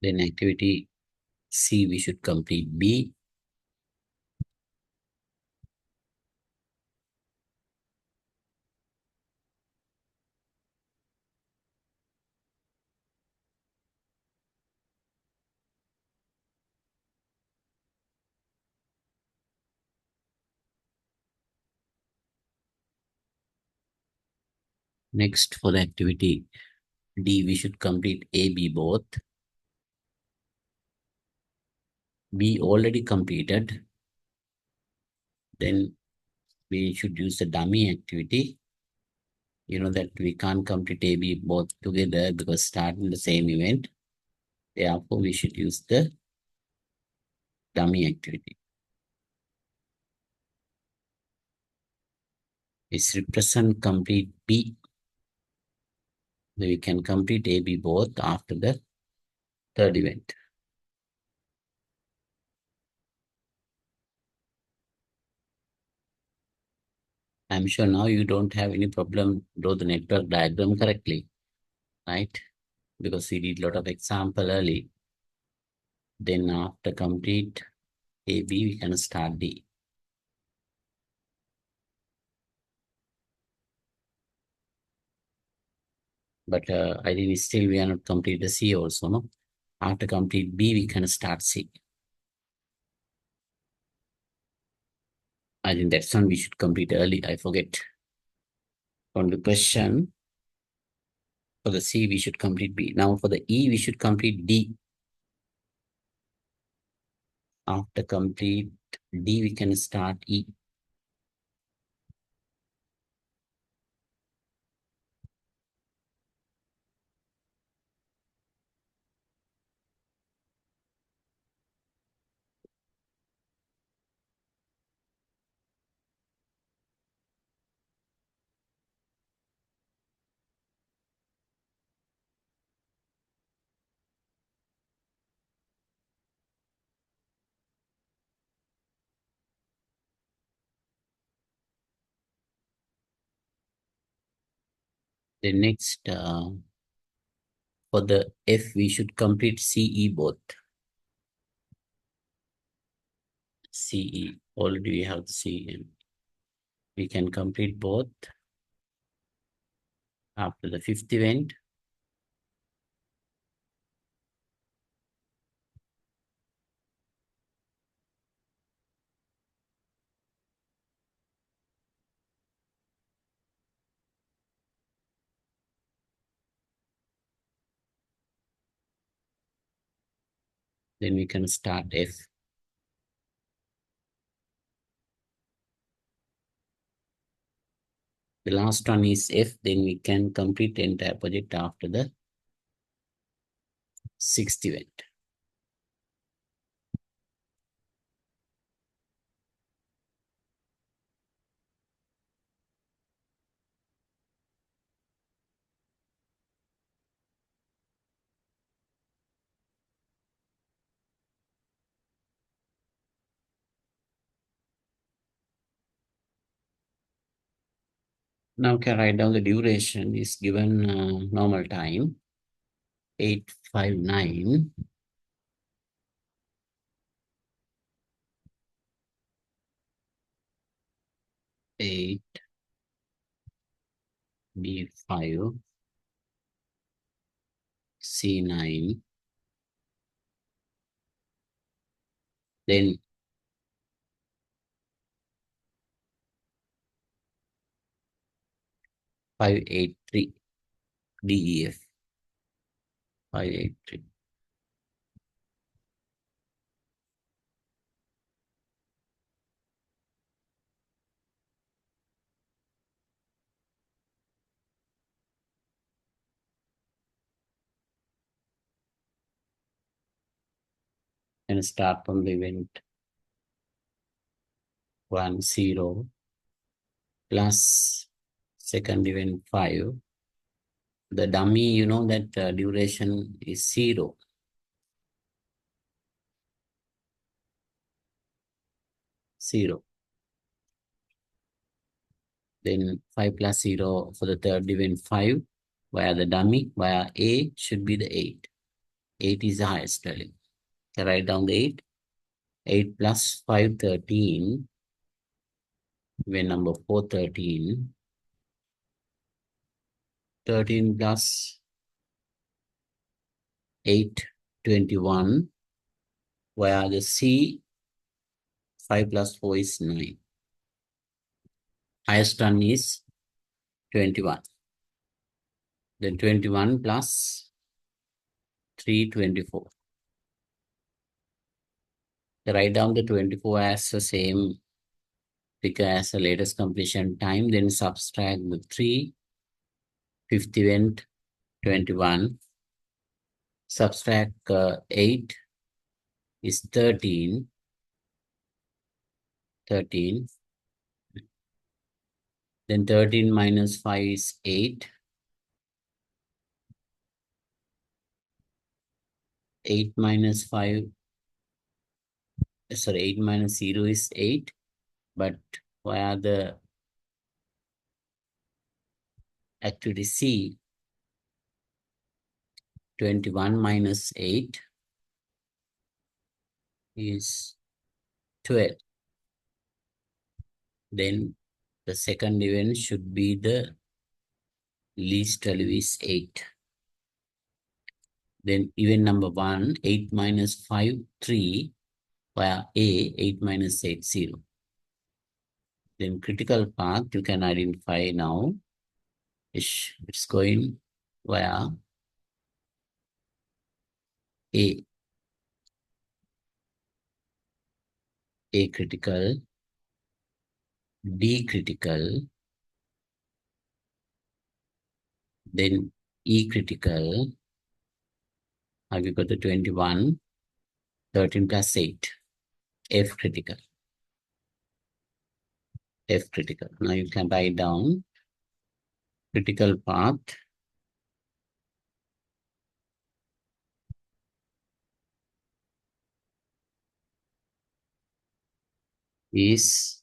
Then activity C, we should complete B. Next, for the activity D, we should complete A, B both. B already completed. Then we should use the dummy activity. You know that we can't complete A, B both together because start in the same event. Therefore, we should use the dummy activity. It's represent complete B. Then we can complete A, B both after the third event. I'm sure now you don't have any problem draw the network diagram correctly, right? Because we did a lot of example early. Then after complete A, B, we can start D. But I think still we are not complete the C also, no? After complete B, we can start C. I think that's one we should complete early. I forget. On the question, for the C, we should complete B. Now for the E, we should complete D. After complete D, we can start E. The next, for the F, we should complete CE both. CE, already we have the CE. We can complete both after the fifth event. Then we can start F. The last one is F, then we can complete the entire project after the sixth event. Now you can write down the duration is given normal time 859 8 B5 C9, then 583 DEF 583. And start from the event 1 0 plus second event 5. The dummy, you know that duration is 0. 0. Then 5 plus 0 for the third event 5 via the dummy, via A should be the 8. 8 is the highest value. So write down the 8. 8 plus 5, 13. Event number 4, 13. 13 plus 8, 21. Where the C, 5 plus 4 is 9. Highest one is 21. Then 21 plus 3, 24. So write down the 24 as the same figure as the latest completion time. Then subtract the 3, 50 event 21. Subtract 8 is 13. 13. Then 13 minus 5 is 8. 8 minus 5, sorry, 8 minus 0 is 8. But via the activity C, 21 minus 8 is 12. Then the second event should be the least value is 8. Then event number 1, 8 minus 5, 3, via A, 8 minus 8, 0. Then critical path you can identify now. It's going via A. A critical, D critical, then E critical. Have you got the 21, 13 plus 8, F critical, F critical. Now you can write down critical path is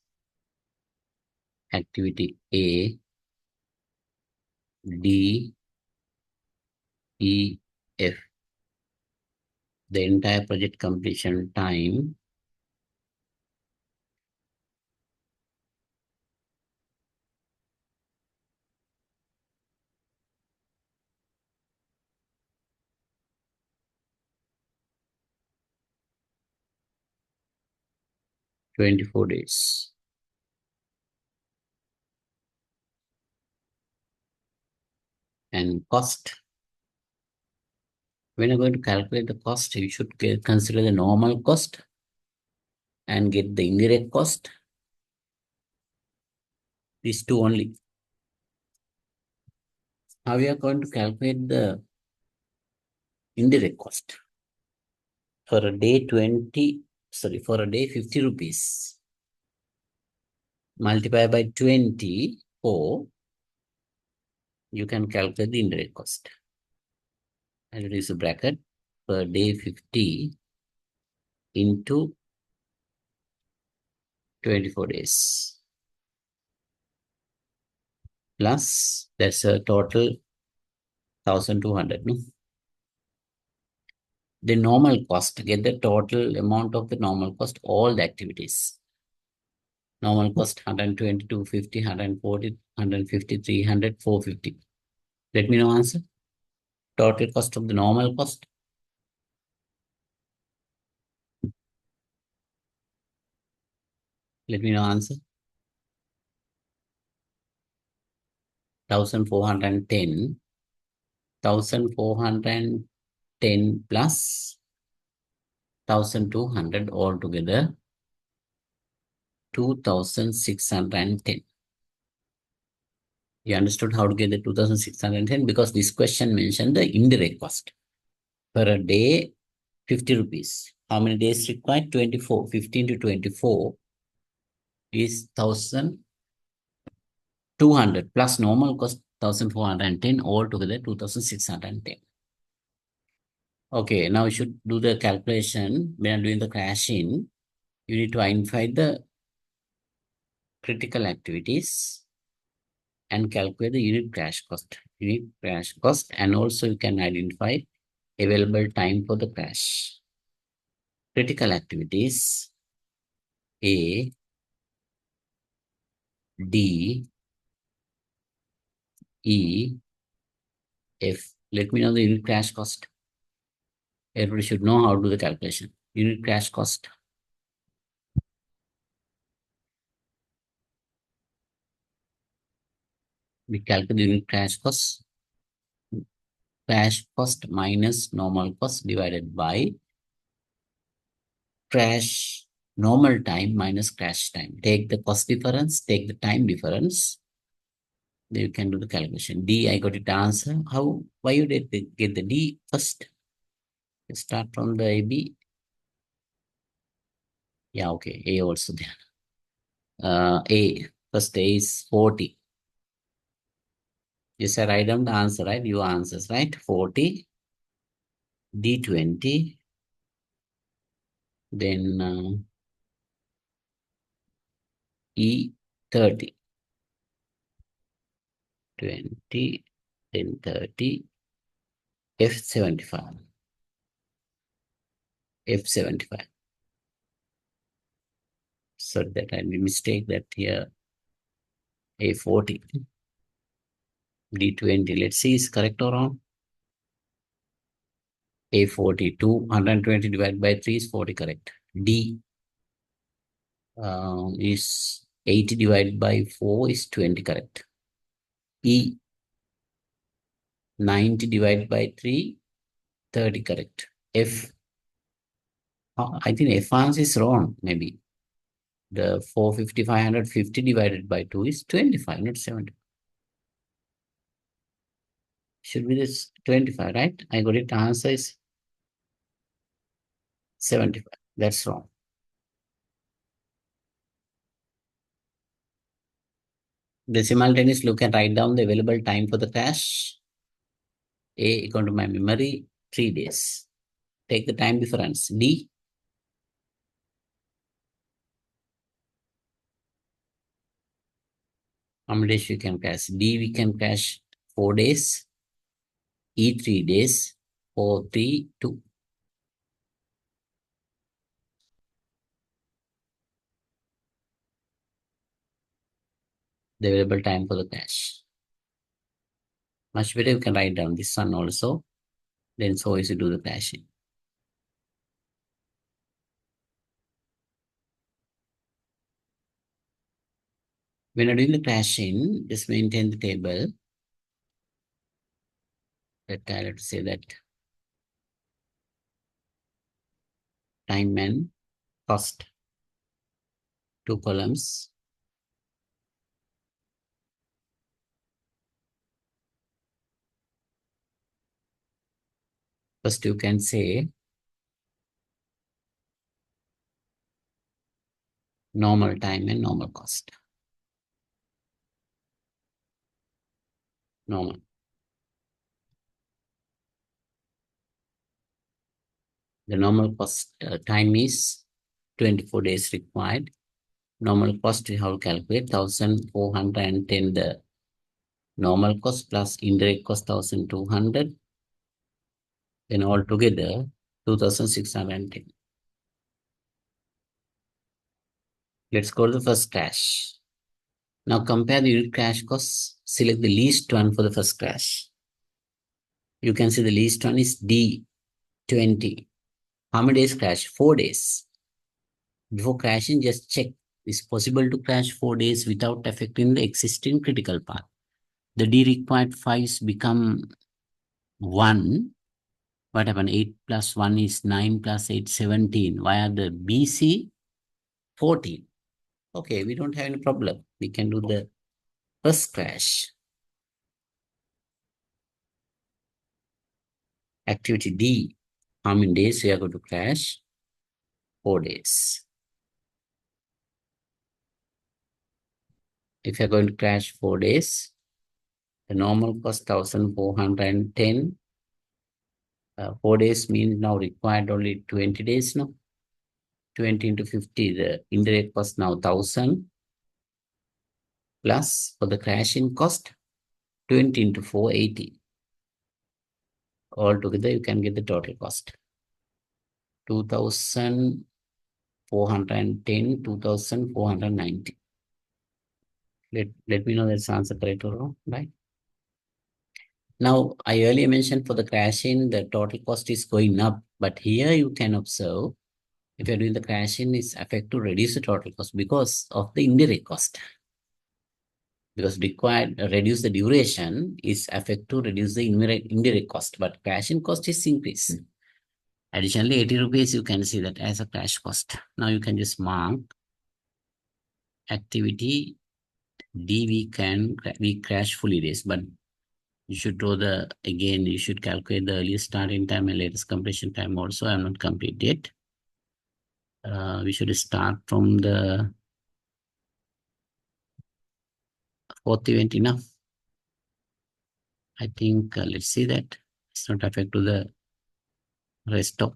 activity A, D, E, F. The entire project completion time 24 days. And cost. When you're going to calculate the cost, you should consider the normal cost and get the indirect cost. These two only. How we are going to calculate the indirect cost? For a day 50 rupees. Multiply by 24, you can calculate the indirect cost. And it is a bracket per day 50 into 24 days plus that's a total 1200. No? The normal cost, get the total amount of the normal cost, all the activities. Normal cost 120, 250, 140, 150, 300, 450. Let me know answer. Total cost of the normal cost. Let me know answer. 1410. 1410 plus 1200 altogether 2610. You understood how to get the 2610 because this question mentioned the indirect cost. Per a day, 50 rupees. How many days required? 24. 15 to 24 is 1200 plus normal cost 1410 altogether 2610. Okay, now you should do the calculation. When doing the crashing, you need to identify the critical activities and calculate the unit crash cost. Unit crash cost, and also you can identify available time for the crash. Critical activities A, D, E, F. Let me know the unit crash cost. Everybody should know how to do the calculation. Unit crash cost. We calculate the unit crash cost. Crash cost minus normal cost divided by crash normal time minus crash time. Take the cost difference, take the time difference. Then you can do the calculation. D, I got it answer. How, why you did get the D first? Let's start from the AB. Yeah, okay, A also there. A, first A is 40. Yes, I write down the answer, right? Your answers, right? 40, D20, then E30, 20, then 30, F75, F75. So that I made mistake that here, A40, D20. Let's see is correct or wrong. A42, 120 divided by 3 is 40 correct. D is 80 divided by 4 is 20 correct. E 90 divided by 3, 30 correct. F, I think F answer is wrong maybe. The 450, 550 divided by 2 is 25, not 70. Should be this 25, right? I got it. Answer is 75. That's wrong. The simultaneous look and write down the available time for the crash. A equal to my memory, 3 days. Take the time difference. D, how many days we can crash? D, we can crash 4 days. E, 3 days. 4, 3, 2. The available time for the crash. Much better, you can write down this one also. Then so is to do the crashing. When you're doing the crashing, just maintain the table. That I have to say that time and cost. 2 columns. First, you can say normal time and normal cost. Normal. The normal cost time is 24 days required. Normal cost we have to calculate 1410 the Normal cost plus indirect cost 1,200. Then altogether 2,610. Let's go to the first crash. Now compare the unit crash costs. Select the least one for the first crash. You can see the least one is D20. How many days crash? 4 days. Before crashing, just check. It's possible to crash 4 days without affecting the existing critical path. The D required 5s become 1. What happened? 8 plus 1 is 9 plus 8, 17. Via the BC, 14. Okay, we don't have any problem. We can do the first crash. Activity D. How many days we are going to crash? 4 days. If you are going to crash 4 days, the normal cost 1,410. 4 days means now required only 20 days now. 20 into 50, the indirect cost now 1,000. Plus for the crashing cost, 20 into 480. Altogether, you can get the total cost. 2,410, 2,490. Let me know that's answer correct or wrong, right? Now, I earlier mentioned for the crashing, the total cost is going up, but here you can observe if you're doing the crashing, it's affect to reduce the total cost because of the indirect cost. Because required reduce the duration is affect to reduce the indirect cost, but crashing cost is increase. Additionally, 80 rupees, you can see that as a crash cost. Now you can just mark activity D, we crash fully days, but you should draw again, you should calculate the earliest starting time and latest completion time also. I'm not complete yet. We should start from the fourth event enough. I think, let's see that it's not affect to the rest of.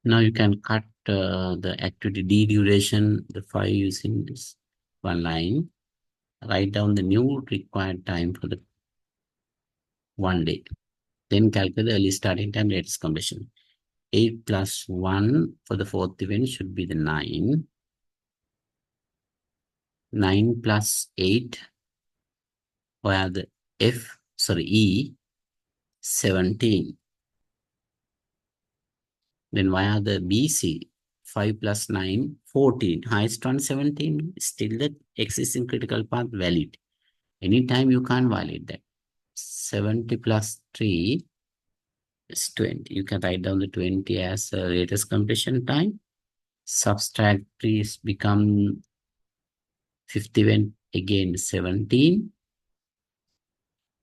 Now you can cut the activity D duration, the 5 using this one line. Write down the new required time for the 1 day. Then calculate the early starting time, latest completion. 8 plus 1 for the fourth event should be the 9. 9 plus 8, where the E, 17. Then via the BC, 5 plus 9, 14. Highest one, 17. Still the existing critical path valid. Anytime you can't violate that. 70 plus 3 is 20. You can write down the 20 as latest completion time. Subtract 3 is become 50 when again 17.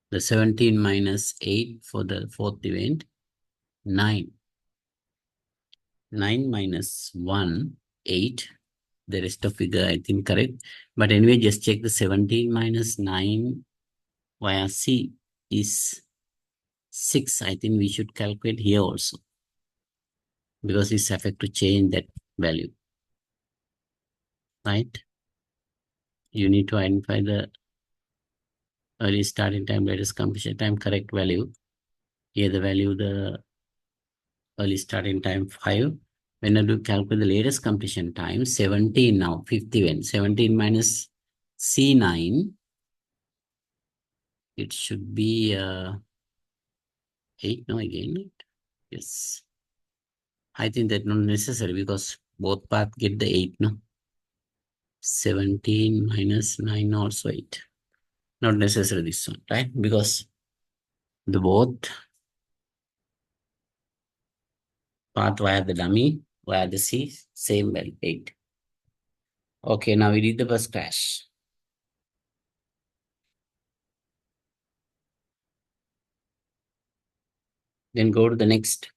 The 17 minus 8 for the fourth event, 9. 9 minus 1, 8. The rest of figure, I think, correct. But anyway, just check the 17 minus 9 via C is 6. I think we should calculate here also, because it's affect to change that value, right? You need to identify the early starting time, latest completion time, correct value. Here the value, the early starting time 5. When I do calculate the latest completion time, 17 now, 50 when 17 minus C9, it should be 8, no, again, 8. Yes. I think that not necessary because both path get the 8, no? 17 minus 9 also 8. Not necessary this one, right? Because the both path via the dummy, via the C, same value, 8. Okay, now we did the bus crash. Then go to the next.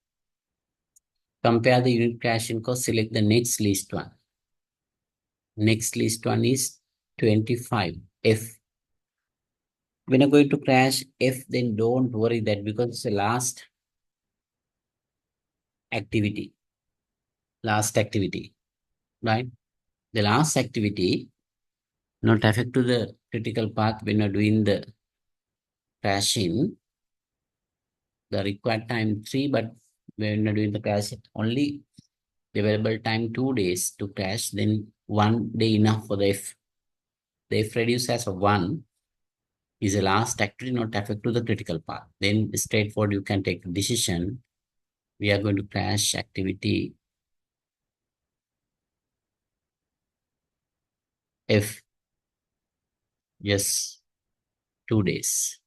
Compare the unit crashing cost, select the next least one. Next least one is 25, F. When you're going to crash F, then don't worry that because it's the last activity. Right? The last activity not affect to the critical path when you're doing the crashing. The required time 3, but when you're doing the crash, only the available time 2 days to crash, then 1 day enough for the F. The F reduced as a 1 is the last activity not affect to the critical path. Then straightforward, you can take a decision. We are going to crash activity F, just 2 days.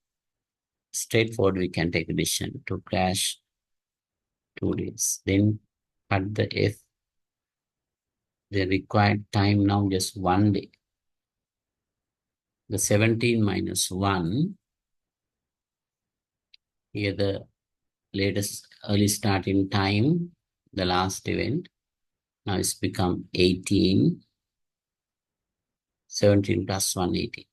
Straightforward, we can take a decision to crash 2 days. Then cut the F. The required time now just 1 day. The 17 minus 1, here the latest early starting time, the last event. Now it's become 18, 17 plus 1, 18.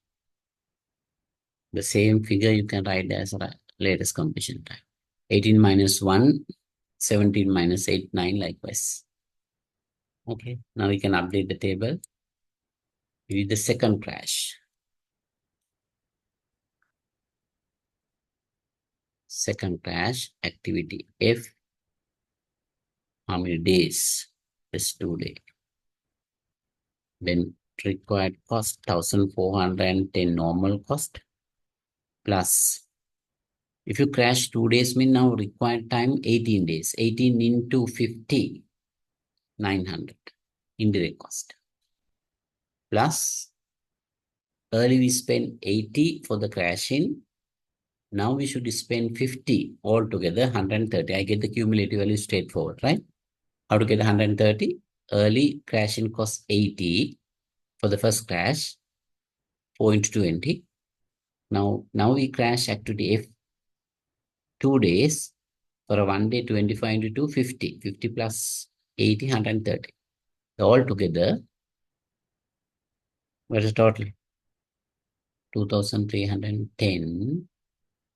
The same figure you can write as a latest completion time. 18 minus 1, 17 minus 8, 9 likewise. Okay, now we can update the table with the second crash. Second crash, activity F. How many days? Just 2 days. Then required cost 1410 normal cost plus, if you crash 2 days mean now required time 18 days. 18 into 50, 900 indirect cost. Plus early we spent 80 for the crashing. Now we should spend 50 altogether, 130. I get the cumulative value straightforward, right? How to get 130? Early crashing cost 80 for the first crash, 4 into 20. Now we crash activity F 2 days for a 1 day, 25 into 2, 50. 50 plus 80, 130. Altogether, what is the total? 2,310,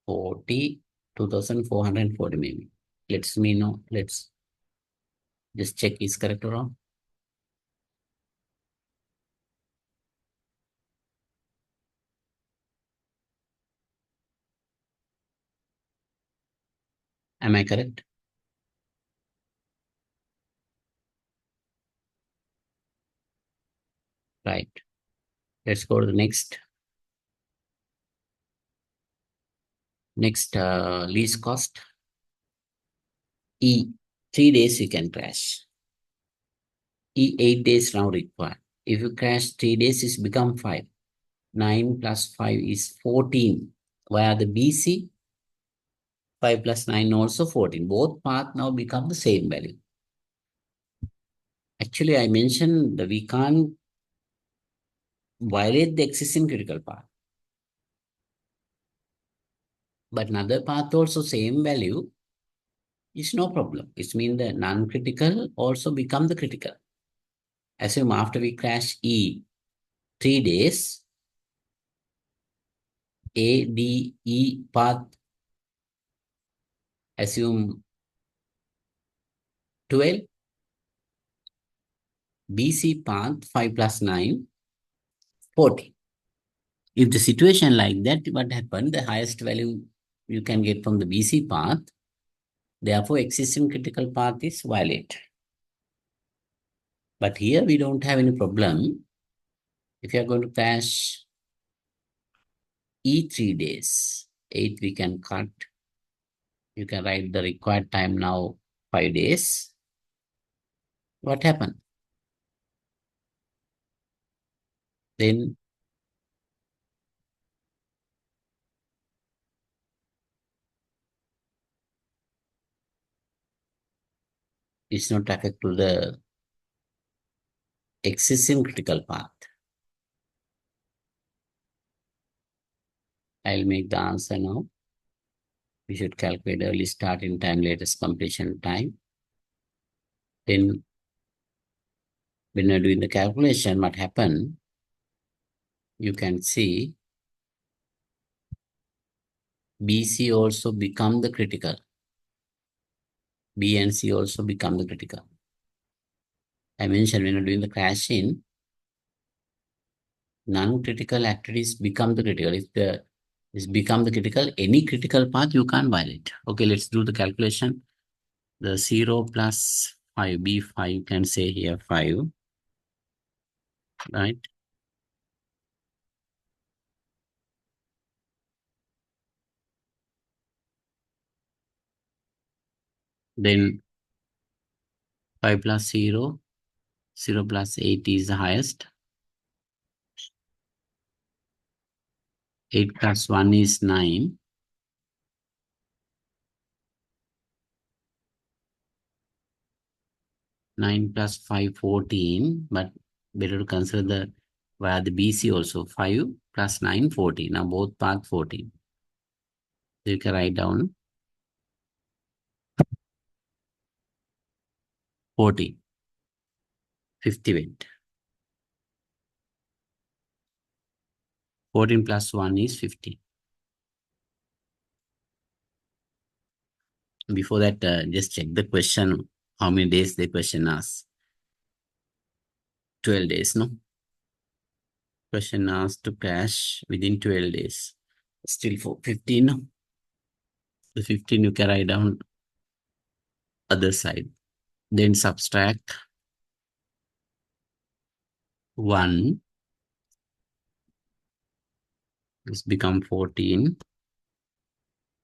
40, 2,440 maybe. Let's just check is correct or wrong. Am I correct? Right. Let's go to the next. Next, least cost. E, 3 days you can crash. E, 8 days now required. If you crash 3 days, it's become 5. 9 plus 5 is 14. Via the BC, 5 plus 9 also 14. Both paths now become the same value. Actually, I mentioned that we can't violate the existing critical path. But another path also same value is no problem. It means the non-critical also become the critical. Assume after we crash E 3 days, A, D, E path, assume 12, BC path 5 plus 9, 40. If the situation like that, what happened? The highest value you can get from the BC path, therefore existing critical path is violated. But here we don't have any problem. If you are going to crash E 3 days, 8 we can cut. You can write the required time now 5 days. What happened? Then it's not affect to the existing critical path. I'll make the answer now. we should calculate early starting time, latest completion time. Then when you're doing the calculation, what happened, you can see BC also become the critical. B and C also become the critical. I mentioned when you're doing the crashing, non-critical activities become the critical. If the is become the critical, any critical path you can't violate. Okay, let's do the calculation. The 0 plus 5, B5, you can say here 5, right? Then 5 plus 0, 0 plus 8 is the highest. 8 plus 1 is 9. 9 plus 5, 14. But better to consider the via the BC also. 5 plus 9, 14. Now both path 14. So you can write down 40. 50 went. 14 plus 1 is 50. Before that, just check the question. How many days the question asks? 12 days, no? Question asked to crash within 12 days. Still for 15, no? The 15 you can write down other side. Then subtract 1. This become 14.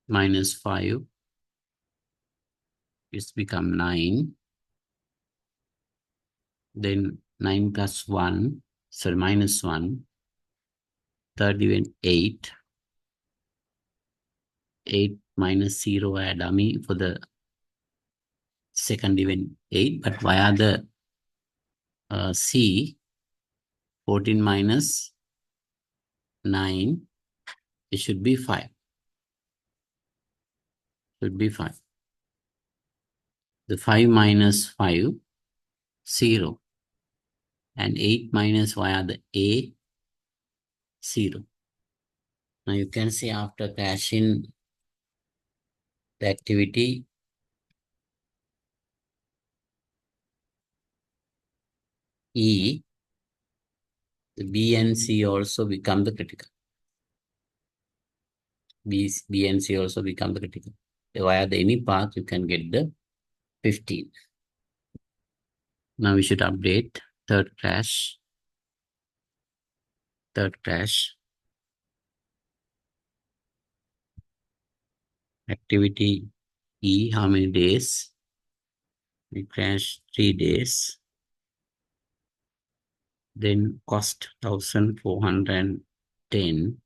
Minus 5. It's become 9. Then 9 plus 1. Sorry, minus 1. Third event 8. 8 minus 0 add dummy for the second event 8. But via the C, 14 minus 9, it should be 5. Should be 5. The 5 minus 5, 0. And 8 minus via the A, 0. Now you can see after crashing the activity, E, the B and C also become the critical. B and C also become the critical. Via the any path, you can get the 15. Now we should update third crash. Third crash. Activity E, how many days? We crash 3 days. Then cost 1,410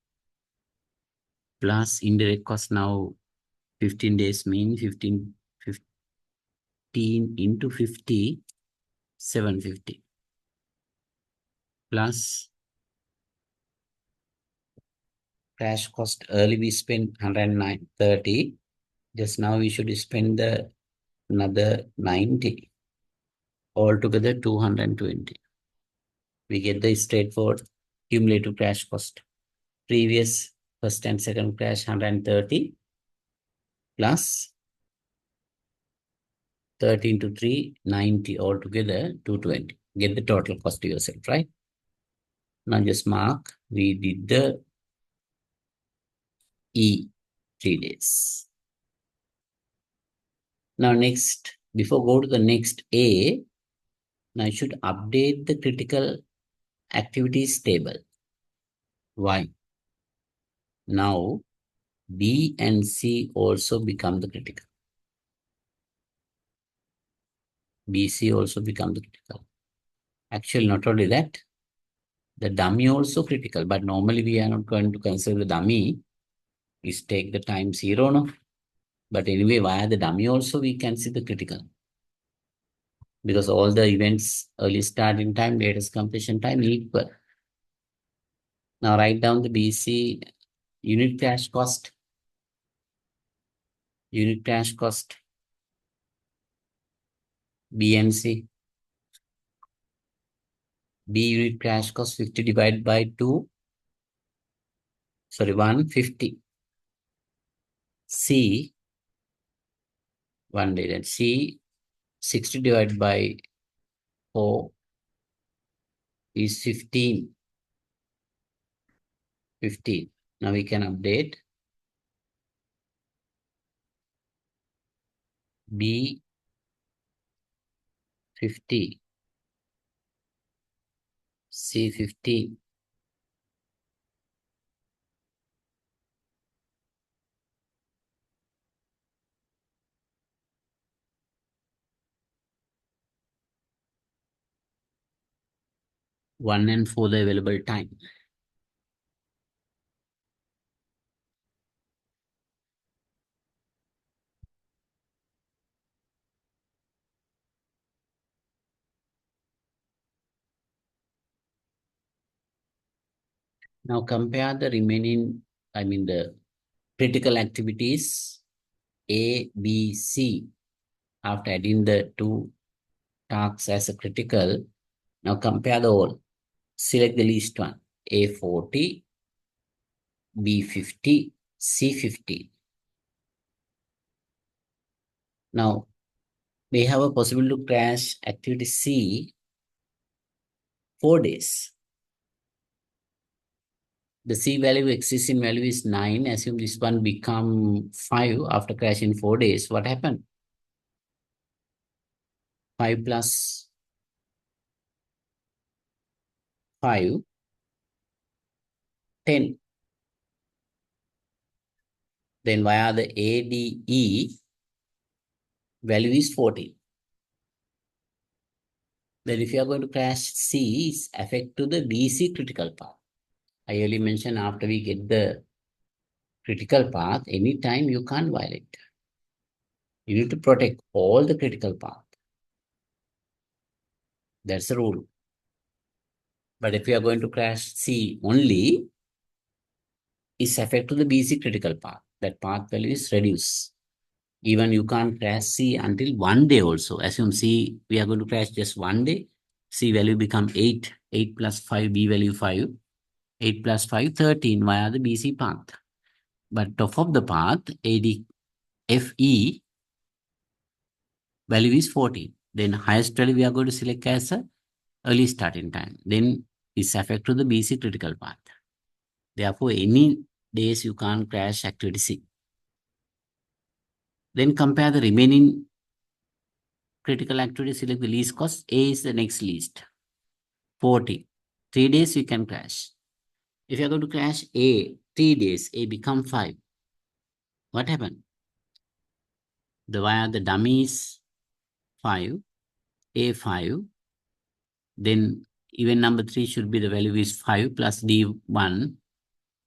plus indirect cost now 15 days mean 15 into 50, 750 plus cash cost early we spent 130. Just now we should spend the another 90. Altogether 220. We get the straightforward cumulative crash cost. Previous first and second crash 130 plus 30 into 3, 90 altogether 220. Get the total cost to yourself, right? Now just mark, we did the E 3 days. Now next, before go to the next A, now you should update the critical activities table. Why? Now B and C also become the critical. BC also become the critical. Actually, not only that, the dummy also critical, but normally we are not going to consider the dummy. Is take the time 0 now. But anyway, via the dummy also we can see the critical. Because all the events, early starting time, latest completion time equal. Now write down the BC unit crash cost. Unit crash cost, B and C. B unit crash cost 50 divided by 2. Sorry, 150. C, 1 day. Then C, 60 divided by 4 is 15. 15. Now we can update B 50, C 50. One and for the available time. Now compare the remaining, the critical activities A, B, C. After adding the two tasks as a critical, now compare the all. Select the least one. A 40, B 50, C 50. Now we have a possibility to crash activity C 4 days. The C value, existing value is 9. Assume this one become 5 after crash in 4 days. What happened? 5 plus 5, 10. Then via the ADE, value is 14. Then if you are going to crash C, it's affect to the BC critical path. I earlier mentioned after we get the critical path, anytime you can't violate. You need to protect all the critical path. That's the rule. But if you are going to crash C only, it's affect to the BC critical path. That path value is reduced. Even you can't crash C until 1 day also. Assume C, we are going to crash just 1 day. C value become 8. 8 plus 5, B value 5. 8 plus 5, 13 via the BC path. But top of the path, ADFE value is 14. Then highest value we are going to select as a early starting time. Then it's affect to the BC critical path. Therefore, any days you can't crash activity C. Then compare the remaining critical activity, select the least cost. A is the next least. 40. 3 days you can crash. If you are going to crash A, 3 days, A become 5. What happened? Via the dummies 5, A5, then even number 3 should be the value is 5 plus D1,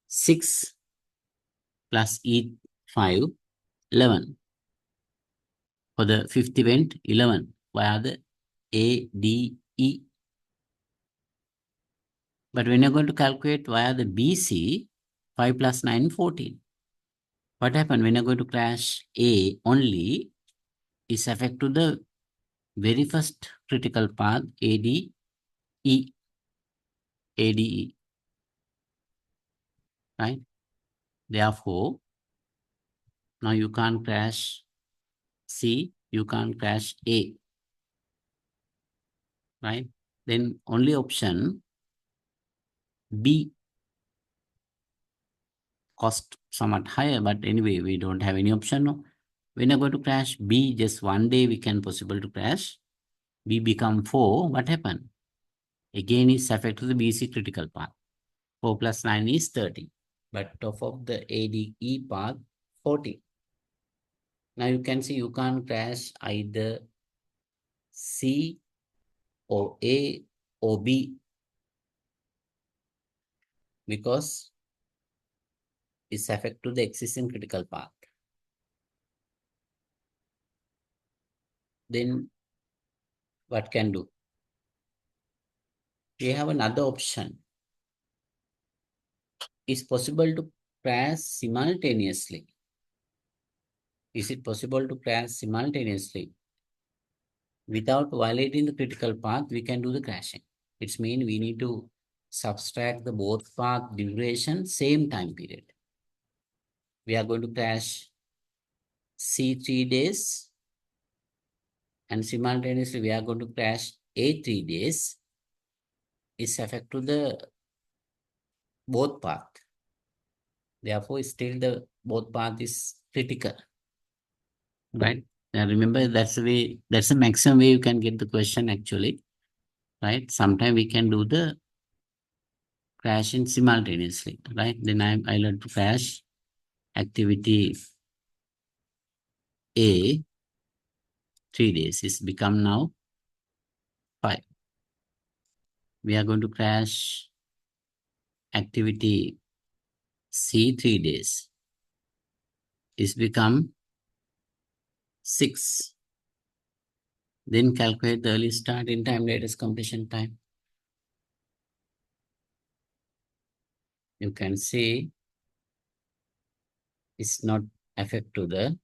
6 plus E5, 11. For the fifth event, 11 via the ADE. But when you're going to calculate via the BC, 5 plus 9, 14. What happened when you're going to crash A only is affect to the very first critical path ADE. ADE. Right? Therefore, now you can't crash C, you can't crash A. Right? Then only option B, cost somewhat higher, but anyway, we don't have any option. No. When you're going to crash B, just 1 day we can possible to crash. B become 4. What happened? Again, is affect to the BC critical path. 4 plus 9 is 30. But top of the ADE path, 40. Now you can see you can't crash either C or A or B because it's affect to the existing critical path. Then what can do? We have another option. It's possible to crash simultaneously. Is it possible to crash simultaneously? Without violating the critical path, we can do the crashing. It means we need to subtract the both path duration, same time period. We are going to crash C 3 days, and simultaneously we are going to crash A 3 days. Is affect to the both path. Therefore, still the both path is critical. Right? Now remember, that's the maximum way you can get the question actually. Right? Sometimes we can do the crashing simultaneously. Right? Then I learn to crash activity A 3 days. It's become now 5. We are going to crash activity C 3 days. It's become 6. Then calculate the early start in time, latest completion time. You can see it's not affect to the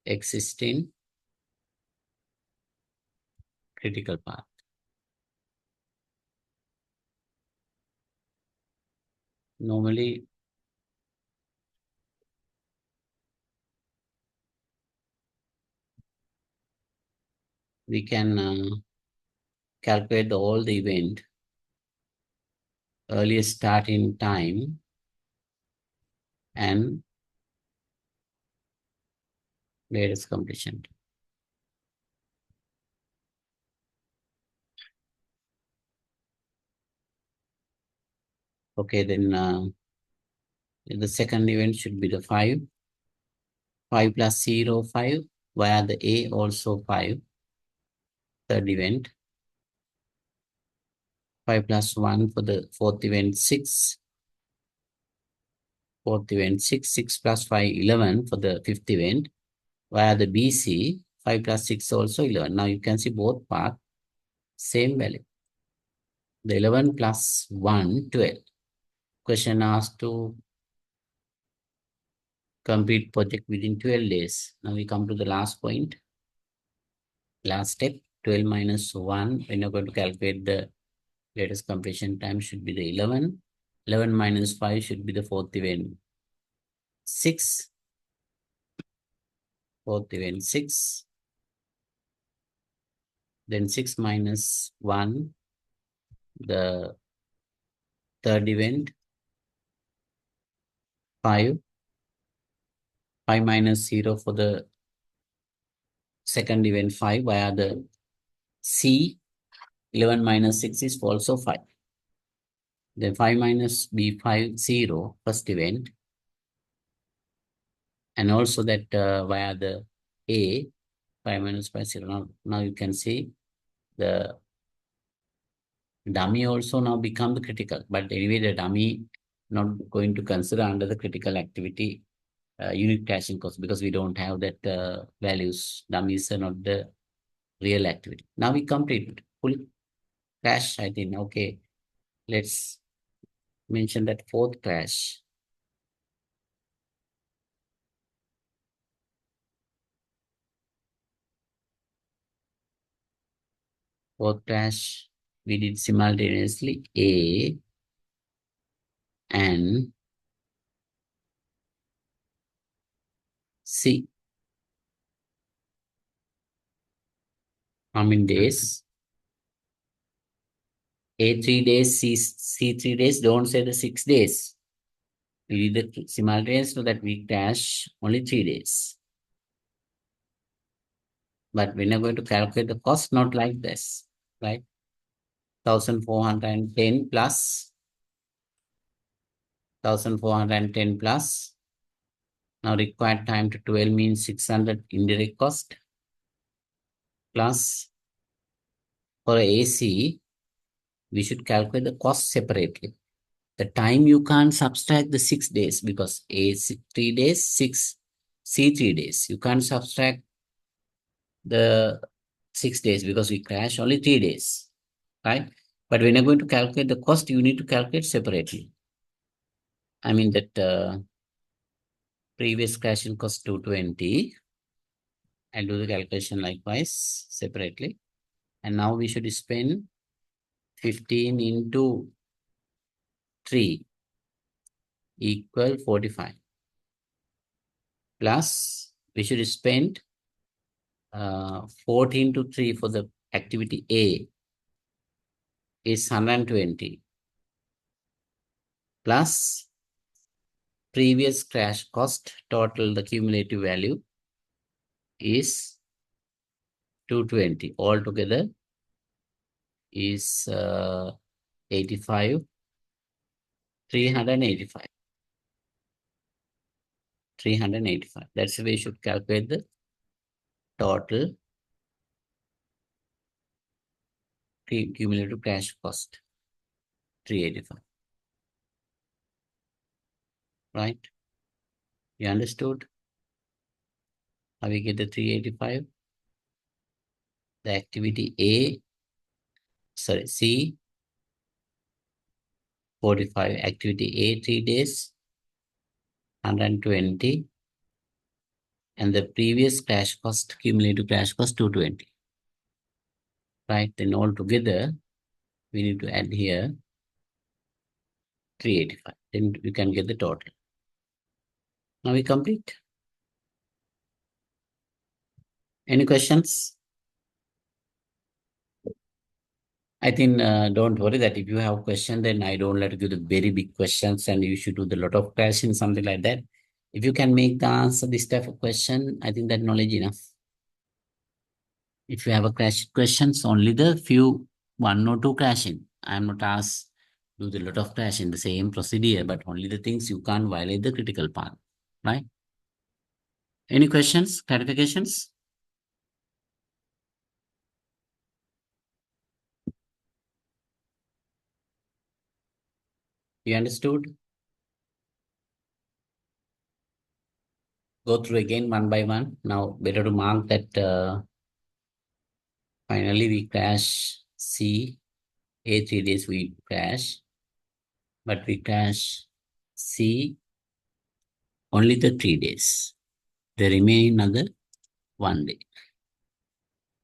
existing critical path. Normally, we can calculate all the event, earliest start in time, and latest completion. Okay, then the second event should be the 5. 5 plus 0, 5, via the A also 5. Third event. 5 plus 1 for the fourth event, 6. Fourth event, 6. 6 plus 5, 11 for the fifth event. Via the BC, 5 plus 6 also 11. Now you can see both path, same value. The 11 plus 1, 12. Question asked to complete project within 12 days. Now we come to the last point. Last step, 12 minus 1. When you're going to calculate the latest completion time should be the 11. 11 minus 5 should be the fourth event. 6. Fourth event 6. Then 6 minus 1, the third event 5. 5 minus 0 for the second event 5 via the C. 11 minus 6 is also 5. Then 5 minus B5 0 first event. And also that via the A 5 minus 5 0. Now you can see the dummy also now become the critical. But anyway, the dummy not going to consider under the critical activity unit crashing cost because we don't have that values. Dummies are not the real activity. Now we complete full crash, I think. Okay, let's mention that fourth crash. Fourth crash, we did simultaneously A and C. How many days? A 3 days, C 3 days, don't say the 6 days. We did the simultaneous so that we crash only 3 days. But when you're going to calculate the cost, not like this, right? 1410 plus 1410 plus. Now required time to 12 means 600 indirect cost plus for AC, we should calculate the cost separately. The time you can't subtract the 6 days because A 3 days, 6 C 3 days. You can't subtract the 6 days because we crash only 3 days, right? But when you're going to calculate the cost, you need to calculate separately. I mean that Previous crashing cost 220. I'll do the calculation likewise separately. And now we should spend 15 into 3 equal 45. Plus, we should spend 14 to 3 for the activity A is 120. Plus, previous crash cost, total, the cumulative value is 220. Altogether is 85, 385. 385. That's the way you should calculate the total cumulative crash cost. 385. Right? You understood how we get the 385? The activity C, 45. Activity A, 3 days, 120. And the previous crash cost, cumulative crash cost, 220. Right? Then all together, we need to add here 385. Then we can get the total. Now we complete. Any questions? I think don't worry that if you have question, then I don't let you give the very big questions and you should do the lot of questions, something like that. If you can make the answer this type of question, I think that knowledge enough. If you have a questions, only the few 1 or 2 crashing. I am not asked do the lot of crashing, the same procedure, but only the things you can't violate the critical path, right? Any questions, clarifications? You understood? Go through again one by one. Now, better to mark that finally we crash C. A 3 days we crash, but we crash C only the 3 days. There remain another 1 day.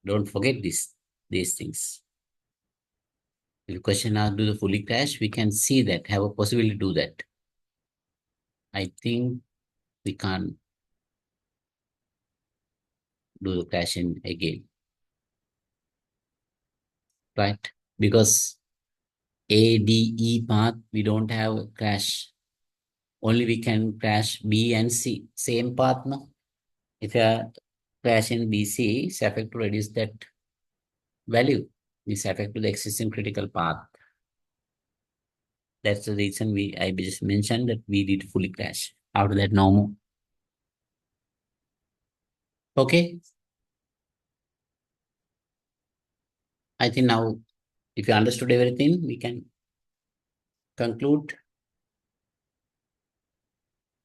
Don't forget these things. If the question asks do the fully crash, we can see that, have a possibility to do that. I think we can't do the crashing again, right? Because A, D, E path, we don't have a crash. Only we can crash B and C. Same path, no? If you are crashing BC, it's affect to reduce that value. This affect to the existing critical path. That's the reason I just mentioned that we did fully crash. After that, no more. Okay. I think now, if you understood everything, we can conclude.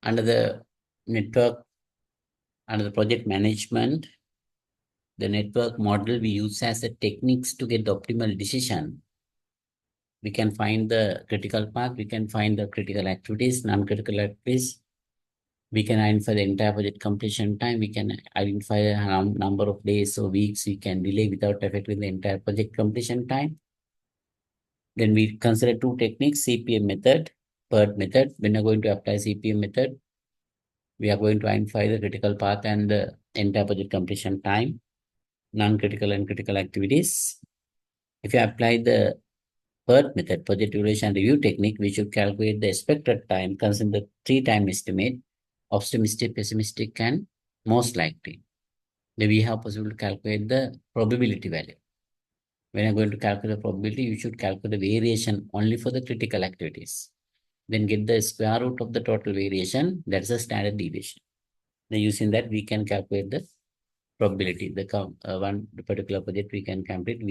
Under the network, under the project management, the network model we use as a techniques to get the optimal decision. We can find the critical path, we can find the critical activities, non-critical activities. We can identify the entire project completion time. We can identify a number of days or weeks we can delay without affecting the entire project completion time. Then we consider 2 techniques, CPM method, PERT method. When you're going to apply CPM method, we are going to identify the critical path and the entire project completion time, non-critical and critical activities. If you apply the PERT method, project duration review technique, we should calculate the expected time, consider the 3 time estimate, optimistic, pessimistic, and most likely. Then we have possible to calculate the probability value. When you're going to calculate the probability, you should calculate the variation only for the critical activities. Then get the square root of the total variation. That's the standard deviation. Then using that, we can calculate the probability. One particular project we can complete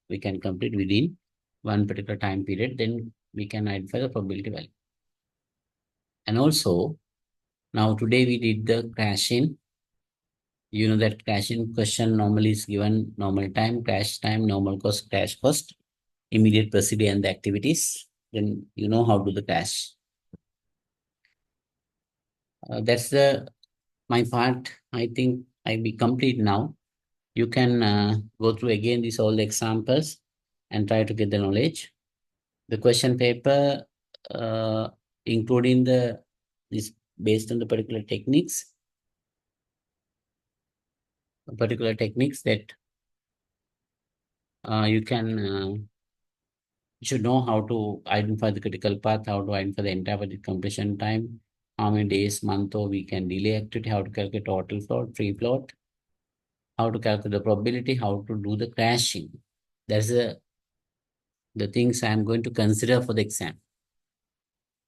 within one particular time period. Then we can identify the probability value. And also, now today we did the crashing. You know that crashing question normally is given normal time, crash time, normal cost, crash cost, immediate procedure and the activities. Then you know how to do the crash. That's my part. I think I be complete now. You can go through again these all the examples and try to get the knowledge. The question paper, including the this based on the particular techniques that you can you should know how to identify the critical path, how to identify the entire project completion time, how many days, month, or we can delay activity, how to calculate total float, free float, how to calculate the probability, how to do the crashing. That's the things I'm going to consider for the exam.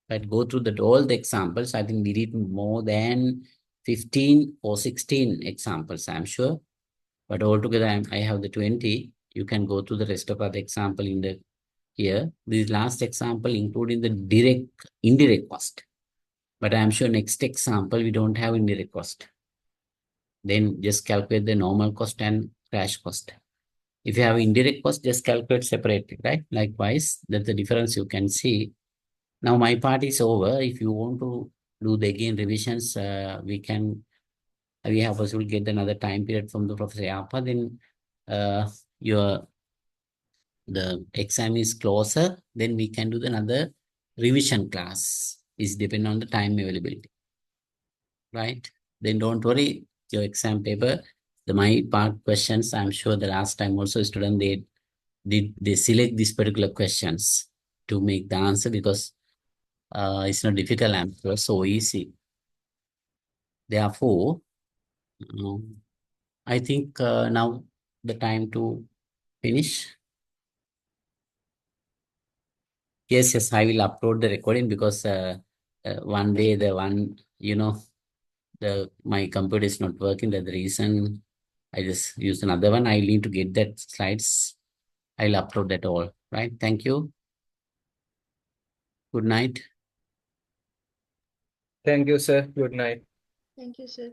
But go through all the examples. I think we need more than 15 or 16 examples, I'm sure. But altogether, I have the 20. You can go through the rest of the example in the here. This last example, including the indirect cost. But I'm sure next example, we don't have indirect cost. Then just calculate the normal cost and crash cost. If you have indirect cost, just calculate separately, right? Likewise, that's the difference you can see. Now my part is over. If you want to do the again revisions, we have possible get another time period from the Professor Yapa. Then your the exam is closer. Then we can do another revision class. Is depend on the time availability, right? Then don't worry. Your exam paper, the my part questions. I'm sure the last time also student they select these particular questions to make the answer because it's not difficult answer, so easy. Therefore, I think now the time to finish. Yes, I will upload the recording because one day my computer is not working. That's the reason I just use another one. I need to get that slides. I'll upload that all. Right. Thank you. Good night. Thank you, sir. Good night. Thank you, sir.